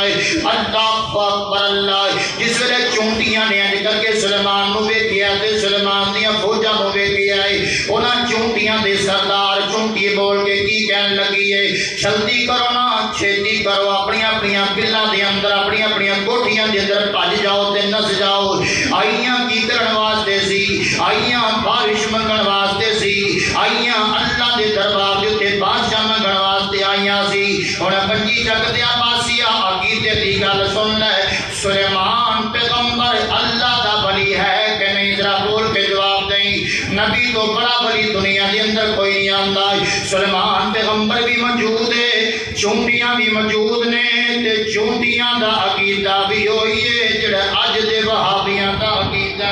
اللہ اکبر اللہ۔ جس ویلے چونٹیاں نے اج کر کے سلیمان نو ویکھیا تے سلیمان دیاں فوجاں نو ویکھیا ہے، انہاں چونٹیاں دے سردار چونٹی بول کے کی کہن لگی ہے، جلدی کرو نا، چھیتی کرو، اپنی اپنی بلاں دے اندر اپنی اپنی کوٹھیاں دے اندر بھج جاؤ تے نس جاؤ۔ آئیاں کی کرن واسطے سی، آئیاں بارش منگن واسطے سی، آئیاں اللہ دے دربار دے تے بادشاہ منگن واسطے آئیاں سی۔ ہن بنجی چک دیا پاسیا عقیدے دی گل سن لے، سلیمان پیغمبر اللہ دا ولی ہے کہ نہیں؟ ذرا بول کے جواب دیں، نبی تو بڑا ولی دنیا دے اندر کوئی نہیں آندا۔ سلیمان پیغمبر بھی موجود ہے، چونٹیاں بھی موجود نے، تے چونٹیاں دا عقیدہ بھی ہوئی ہے جڑا اج دے وہابیاں دا عقیدہ۔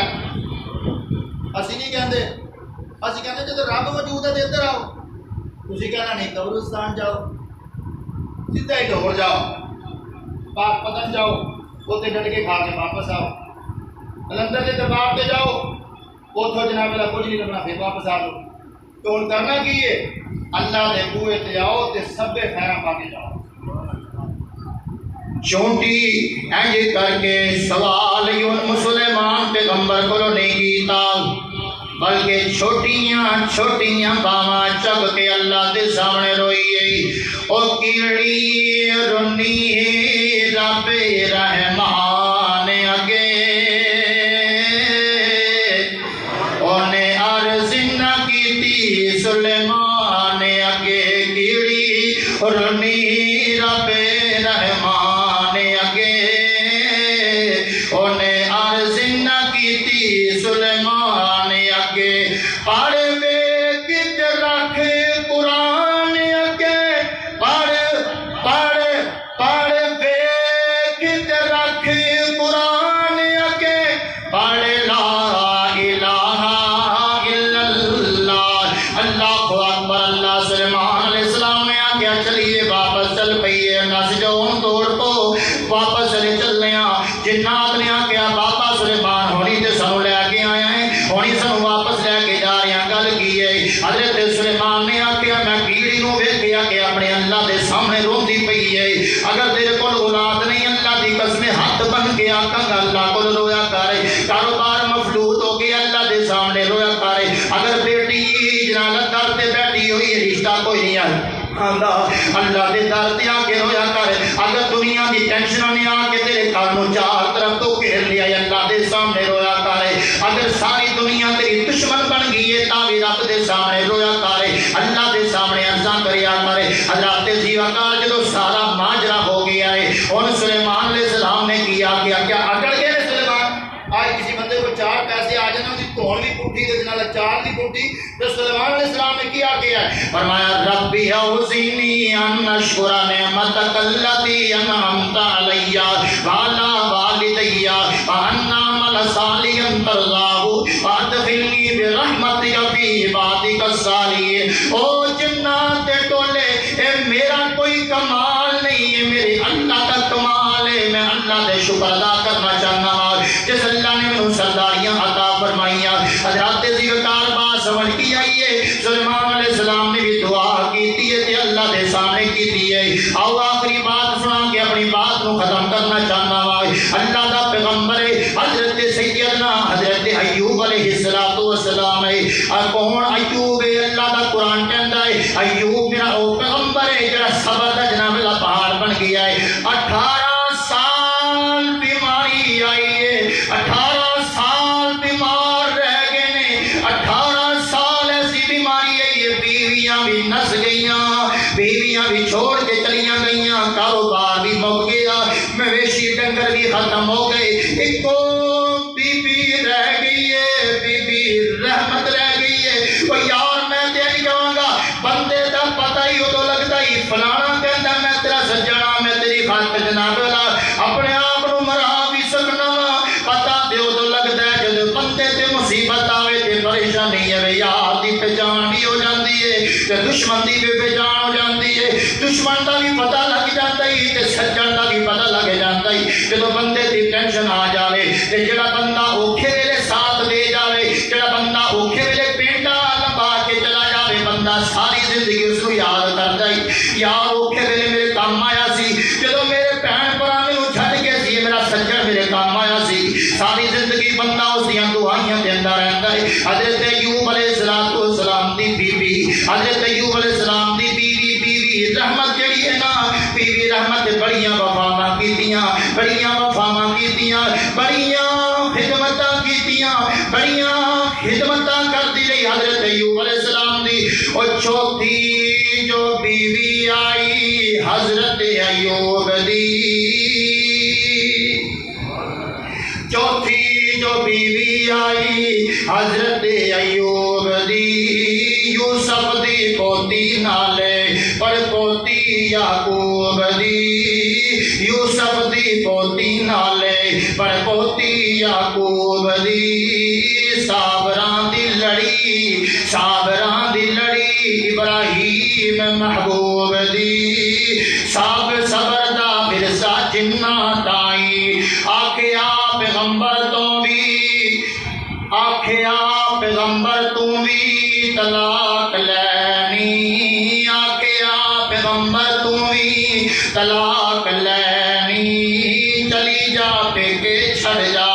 اسی نہیں کہندے، اسی کہندے جدوں رب موجود ہے تے ادھر آؤ، تسی کہنا نہیں قبرستان جاؤ، سیدھا ہی لاہور جاؤ، پاک پتن جاؤ، اوتے ڈٹ کے کھا کے واپس آؤ، کلندر کے دربار پہ جاؤ، اتوں جناب اللہ کچھ نہیں کرنا، پھر واپس آ جاؤ۔ تو ہن کرنا کی ہے؟ اللہ دے بوئے تے آؤ تے سبے خیراں پا کے جاؤ۔ چونٹی اینج کر کے سوال مسلمان پیغمبر کو نہیں کیتا، بلکہ چھوٹیاں چھوٹیاں باواں چک کے اللہ دے سامنے روئی ہے، او کیڑی رونی رب رحمان اگے، اونے عرض نہ کیتی سلیمان اگے، کیڑی رونی رب رحمان اگے، اونے عرض نہ کیتی سلیمان اگے، پڑھ ویکھ تے رکھ قرآن اگے، پڑھ پڑھ پڑھ ویکھ تے رکھ قرآن اگے، پڑھ لا الہ الا اللہ، اللہ اکبر اللہ۔ سلیمان علیہ السلام نے آگیا چلیے واپس چل پئیے، نس جاؤ دوڑ پو واپس چلے چلنے جنات نے آگیا بابا سلیمان ہونی تے سانو لے کے آیا ہے، ہونی سانو واپس لے کے جا رہے ہیں، گل کی ہے؟ حضرت سلیمان نے آگیا میں کیڑی نو ویکھیا کہ اپنے اللہ دے سامنے روندی پئی ہے، اگر تیرے کول اولاد نہیں اللہ دی قسم ہاتھ بن کے آکاں گا اللہ کول رویا کر، کاروبار مفلوٹ ہو گیا اللہ دے سامنے رویا کر، اگر بیٹی جنازہ در تے بیٹھی ہوئی رشتہ کوئی نہیں آندا اللہ دے در تے آ کے رویا کر، اگر دنیا دی ٹینشن نے آ کے تیرے گھر نو چار طرف تو گھیر لیا اللہ دے سامنے رویا کر، اگر ساری دنیا تیری دشمن بن گئی ہے تا بھی رب دے سامنے رویا کر، اللہ دے سامنے عرضاں کریا کر۔ اللہ تے جیوا کار جدو سارا ماجرا ہو گیا ہے، ہن سلیمان علیہ السلام نے کیا کیا اکڑ گئے سلیمان؟ آج کسی بندے کو چار پیسے آ جانا، اس کی دھون بھی پٹھی تے نال چار دی پٹھی تو سلیمان علیہ السلام نے کیا ہے؟ فرمایا ربی اوزینی ان اشکر نعمتک التی انعمت علی وعلی والدی وان اعمل صالحا ترضاہ وادخلنی برحمتک فی عبادک الصالحین۔ او جنات ٹولے، اے میرا کوئی کمال نہیں ہے، میرے اللہ کا کمال ہے، میں اللہ دے شکر ادا کرنا چاہنا ہوں جس اللہ نے مجھے سرداریاں عطا فرمائیاں۔ حضرات ذیوکار بات سمجھ کی آئیے، سلیمان علیہ السلام نے بھی دعا کی تھی اللہ دے سامنے کی تھی۔ آؤ آخری بات سنا کے اپنی بات کو ختم کرنا چاہنا ہوں۔ اللہ دا پیغمبر حضرت سیدنا حضرت ایوب علیہ السلام ہے۔ کون ایوب ہے؟ اللہ دا قرآن کہندا ہے ایوب میرا او پیغمبر ہے جڑا صبر دا جناب اللہ پہاڑ بن گیا ہے۔ 18 سال بیماری آئی ہے، 18 سال بیمار رہ گئے نے، 18 سال ایسی بیماری آئی ہے، بیویاں بھی نس گئیاں، بیویاں بھی چھوڑ کے چلیاں گئیاں، کاروبار بھی مک گیا، مویشی ڈنگر بھی ختم ہو گئے، ایک کو بی بی رہ گئی ہے، بی بی رحمت رہ گئی ہے۔ وہ یار میں تیری کہوں گا بندے دا پتہ ہی ادو لگتا ہی فلانا کہندا میں تیرا سجنا، میں تیری خاطر جناب اللہ اپنے آپ کو مرا بھی سکنا وا، پتہ تے ادو لگتا ہے جب بندے تے مصیبت آوے تے پریشانی ہے، یار دی پہچان بھی ہو جاندی ہے تے دشمن دی بھی پہچان ہو جاندی ہے، دشمن دا بھی پتہ لگ جاتا ہے تے سجن دا بھی پتہ لگ جاتا ہے۔ جب بندے دی ٹینشن آ جاوے تے جڑا بندہ اوکھے ویلے ساتھ دے جاوے، جڑا بندہ اوکھے ویلے پینڈا لمبا کے چلا جاوے، بندہ ساری زندگی اس کو یاد کردا ہے یار اوکھے ویلے میرے کام آیا سی، جدوں میرے بہن بھرا مینوں چھڈ کے سی میرا سجن میرے کام آیا سی، ساری زندگی بندہ اس دیاں دعائیاں دیندا رہندا ہے۔ حضرت ایوب علیہ السلام دی بیوی، حضرت ایوب علیہ السلام دی بیوی رحمت جڑی ہے نا، بیوی رحمت بڑیاں وفاواں کیتیاں، بڑیاں وفاواں کیتیاں، بڑیاں خدمتاں کیتیاں، بڑیاں خدمتاں کرتی رہی حضرت ایوب علیہ السلام دی۔ اور چوتھی جو بیوی آئی حضرت ایوب دی، چوتھی جو بیوی آئی حضرت ایوب دی، یوسف دی پوتی نالے پر پوتی یعقوب دی، یوسف دی پوتی نالے پر پوتی یعقوب دی، صابراں دی لڑی، صابراں دی لڑی ابراہیم محبوب دی، صبر دا ورثہ جنہ تائی آکھیا پیغمبر تو بھی، آکھیا پیغمبر تو بھی طلاق لینی، آکھیا پیغمبر تو بھی طلاق لینی، چلی جا پیکے چھڑ جا،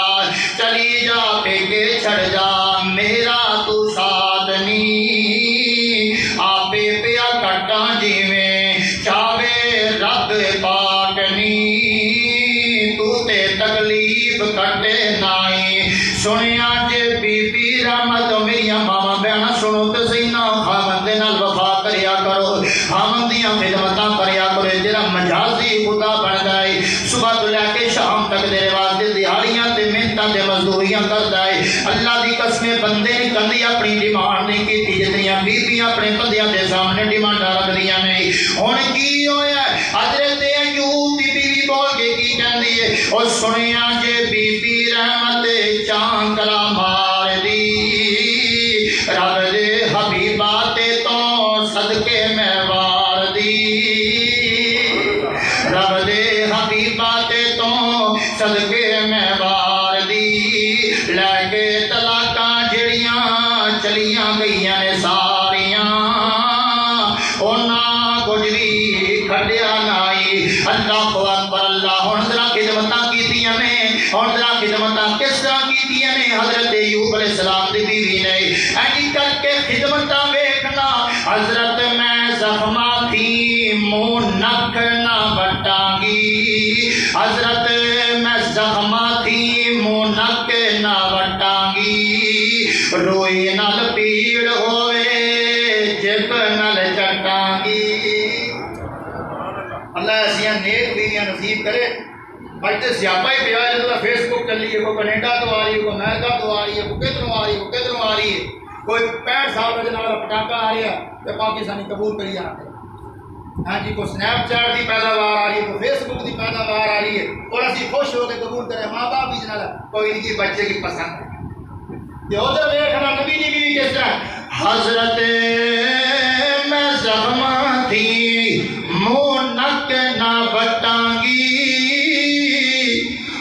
چلی جا پیکے چھڑ جا، میرا تو ساتھ نہیں، آپے پیا کٹا جیویں چاہے رب پاک نہیں، تو تے تکلیف کٹے نائی۔ سنیا جے بی بی رحمت میری ماما بہنا سنو تو صحیح نا، خاوند دے نال وفا کریا کرو، خاوند دیاں خدمتاں کریا کرو، جڑا مجازی خدا بن گئے صبح تو لے کے شام تک تیرے واسطے دیہاڑیاں تے محنتاں تے مزدوریاں کردا ہے۔ اللہ دی قسمیں بندے نے کندی اپنی ڈیمانڈ نہیں کیتی جتنیاں بیبیاں اپنے بندیاں دے سامنے ڈیمانڈاں رکھدیاں نے۔ ہن کی ہویا حضرت ایوب دی بیوی بول کے کی کہندی ہے، او سنیا جے بی بی رحمت چانکلا مار دی، رب دے حبیبا تے تو صدقے میں وار دی، رب دے حبیبا تے تو صدقے میں وار دی، لے کے طلاقاں جڑیاں چلیاں گئیاں نے ساریاں، انہاں کچھ بھی کھڈیا نائی۔ اللہ اکبر اللہ۔ ہن ذرا خدمتاں کیتیاں نے، ہن ذرا خدمتاں کس طرح کیتیاں نے حضرت ایوب علیہ السلام دی بیوی نے، ایجی کر کے خدمتاں ویکھنا۔ حضرت میں زخماں تھی منہ نک نہ بٹاں گی، حضرت میں زخماں تھی منہ نک نہ بٹاں گی، روئی نال پیڑ ہوئے جب نال چٹاں گی۔ اللہ ایسیاں نیک بیویاں نصیب کرے۔ اج تے سیاپا ہی پیا ہے، جدوں فیس بک چلی ہے، کوئی کینیڈا تو آ رہی ہے، کوئی امریکہ تو آ رہی ہے، کوئی کدھروں آ رہی ہے، کوئی کدھروں آ رہی ہے۔ کوئی 65 سال کا جناب پٹاخہ آ رہا ہے تو پاکستانی قبول کری جاتے ہیں. ہاں جی کوئی سنیپ چیٹ کی پیداوار آ رہی ہے، کوئی فیس بک کی پیداوار آ رہی ہے اور اسی خوش ہو کے قبول کریں. ماں باپ بھی جناب کوئی نہیں بچے کی پسند ہے. ادھر دیکھنا نبی جی بھی کس طرح حضرت میں زخم تھی منہ نک نہ بٹانگی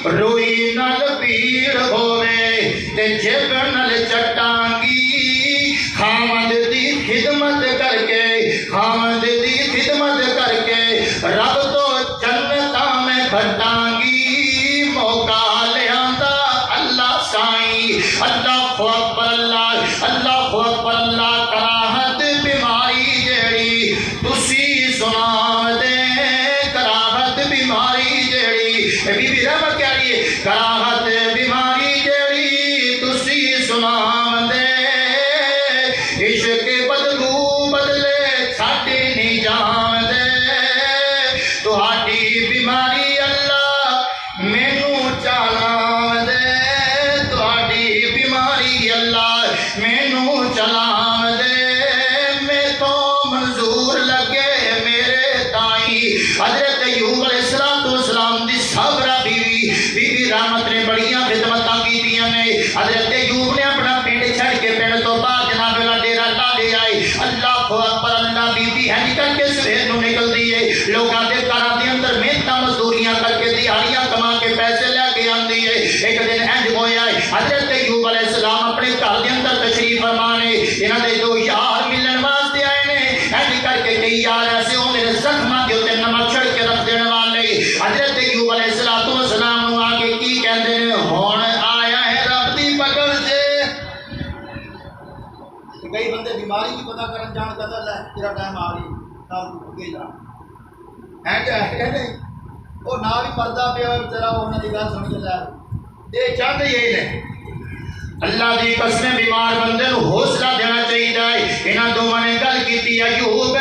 روئی نل پیڑ ہوئے تے جب نل چٹانگی خامد دی خدمت کر کے خامد دی خدمت کر کے رب تو جنتاں میں کھٹانگی موقع لیاندا اللہ سائیں اللہ اکبر اللہ اکبر اللہ کراہت بیماری جیڑی تسی سنا دے کراہت بیماری جیڑی بی بی رحمت کہہ رہی ہے کراہت بیماری جیڑی تسی سنا دے عشق بدبو بدلے چھاٹی نہیں جان دے تہاڈی بیماری اللہ مینوں چلا دے تہاڈی بیماری اللہ مینوں چلا دے میں تو منظور لگے میرے تائی. حضرت ایوب علیہ السلام دی صبرہ بیوی بی بی رحمت نے بڑیاں خدمتاں کیتیاں نے. حضرت ایوب نے اپنا پنڈ چھڑ کے پنڈ تو بعد جناب والا ڈیرا لا لے آئے. اللہ اکبر اللہ بی بی ہے نکل کے سویر نو نکل دیے لوگاں دے گھراں دے اندر محنتاں مزدوریاں کر کے دیہاڑیاں کما کے پیسے لے کے آندی ہے. ایک دن انج ہویا ہے حضرت ایوب علیہ السلام اپنے گھر دے اندر تشریف فرما نے انہاں دے دو یار ملن واسطے آئے نے. انج کر کے کئی یار ایسے ہوندے نے زخماں دے اوتے نمک چھڑ کے رکھ دین والے. حضرت ایوب علیہ السلام نو آ کے کی کہندے نے ہن آیا ہے رب دی پکڑ سے. کئی بندے بیماری بھی پتہ کرن جان کہتا اللہ تیرا ٹائم آ گئی کل تو اگے جا ہے نہیں وہ نہ بھی پردہ پیا ہوئے بچارا وہ انہوں نے گل سن کے لے یہ چاہتے یہی نے. اللہ دی قسم بیمار بندے نو حوصلہ دینا چاہیے. انہاں دوواں نے گل کیتی ایوب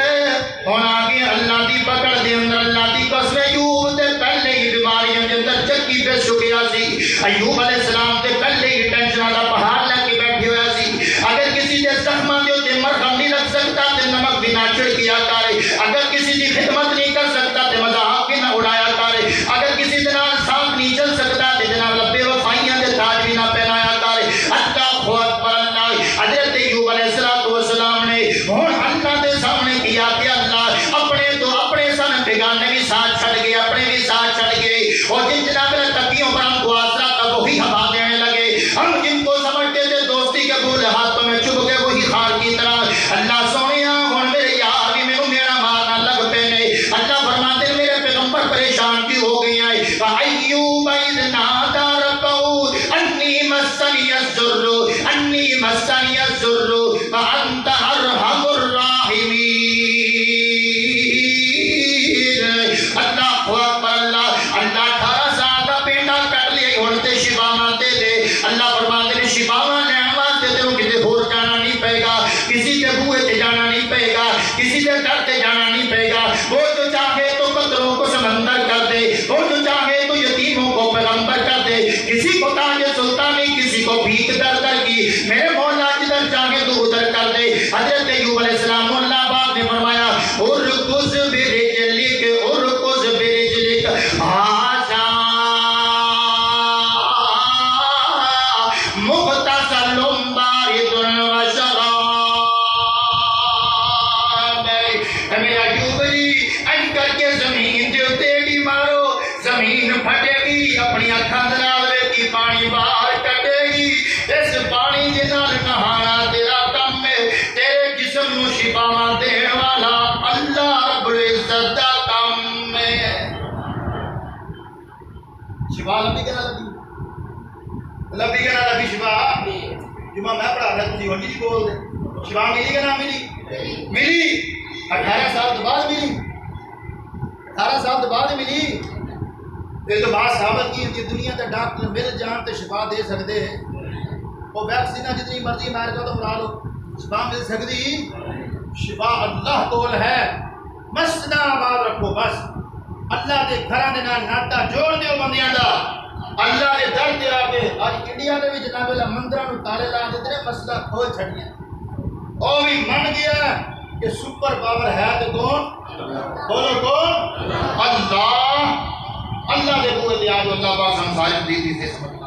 ہن آگے اللہ دی پکڑ دے اندر اللہ دی قسم ایوب تے پہلے ہی بیماریاں دے اندر چکی پہ چکیا سی. ایوب علیہ السلام تے پہلے ہی ٹینشناں دا پہاڑ لے کے بیٹھے ہویا سی. اگر کسی دے زخماں دے اوتے مرہم نہیں رکھ سکتا تے نمک بھی نہ چھڑکیا کرے. اگر کسی دی خدمت نہیں کر سکتا تے مذاق بھی نہ اڑایا کرے. اگر کسی دے نال ساتھ نہیں چل سکتا تے جناب بے وفائیاں دے تاج بھی نہ پہنایا کرے. اللہ اکبر اللہ. حضرت ایوب علیہ السلام نے ہن اللہ دے سامنے کیا کہ اللہ اپنے تو اپنے سن بیگانے بھی ساتھ چھڑ گئے اپنے بھی ساتھ چھڑ گئے اور جن جناب تکیوں پر ہم کو آسرا تھا وہی ہوا دینے لگے. ہم جن کو سمجھتے تھے دوستی کے پھول ہاتھوں میں چپ گئے وہی خار کی طرح. اللہ سونیا ہن میرے یار بھی میرے میرا مارنا لگ پے نے. اللہ فرماتے ہیں میرے پیغمبر پریشان کیوں ہو گئے ہیں. ایوب اذ نادى ربه انی مسنی الضر وانت ارحم الراحمین. اللہ اکبر اللہ. اللہ 18 سال کا بیٹا کر لیا ہن تے شفاواں دے دے. اللہ فرماتے ہیں شفاواں لین واسطے تینوں کتے ہور جانا نہیں پے گا کسی کے بوئے تے جانا نہیں پے گا کسی کے گھر تے جانا نہیں پے گا. وہ جو چاہے تو قطروں کو سمندر کر دے وہ جو چاہے تو یتیموں کو پیغمبر کر دے. کسی کو تاج سلطانی کسی کو بھیک در در کی میرے مولا جدھر چاہے تو ادھر کر دے. حضرت ایوب علیہ السلام اللہ پاک نے فرمایا ارکض برجلک ارکض برجلک آجا مغتسل بارد و شراب. میرا ایوب جی اج کر کے زمین جو تیڑی مارو زمین پھٹے گی اپنی اکھاں دے نال ویکھی پانی باہر کٹے گی. اس پانی دے نال نہانا تیرا کم ہے. تیرے جسم نو شفاواں دین والا اللہ رب العزت دا کم ہے. شفا لبی کہ نہ لبی کہ نہ لبی شفا جمعہ میں پڑھا رہا تھی ہونی نہیں بول دے. شفا ملی کہ نہ ملی؟ ملی 18 سال کے بعد ملی. 18 سال کے بعد ملی. یہ تو بات ثابت کی کہ دنیا کے ڈاکٹر مل جان تو شفا دے سکتے ہیں. وہ ویکسینہ جتنی مرضی امریکہ تو بنا لو شفا مل سکتی. شفا اللہ کول ہے. مسجداں آباد رکھو بس. اللہ کے گھراں دے نال ناتا جوڑ دیو بندیاں دا. اللہ کے در تے آ کے اج انڈیا دے وچ جناب اللہ مندراں نوں تالے لا دیندے نے مسئلہ کھول چھڈیاں. وہ بھی من گیا کہ سپر پاور ہے تو کون؟ بولو کون؟ اللہ۔ اللہ دے بوئے دے آج اللہ پاک ہم سارے دیتی سے سمجھ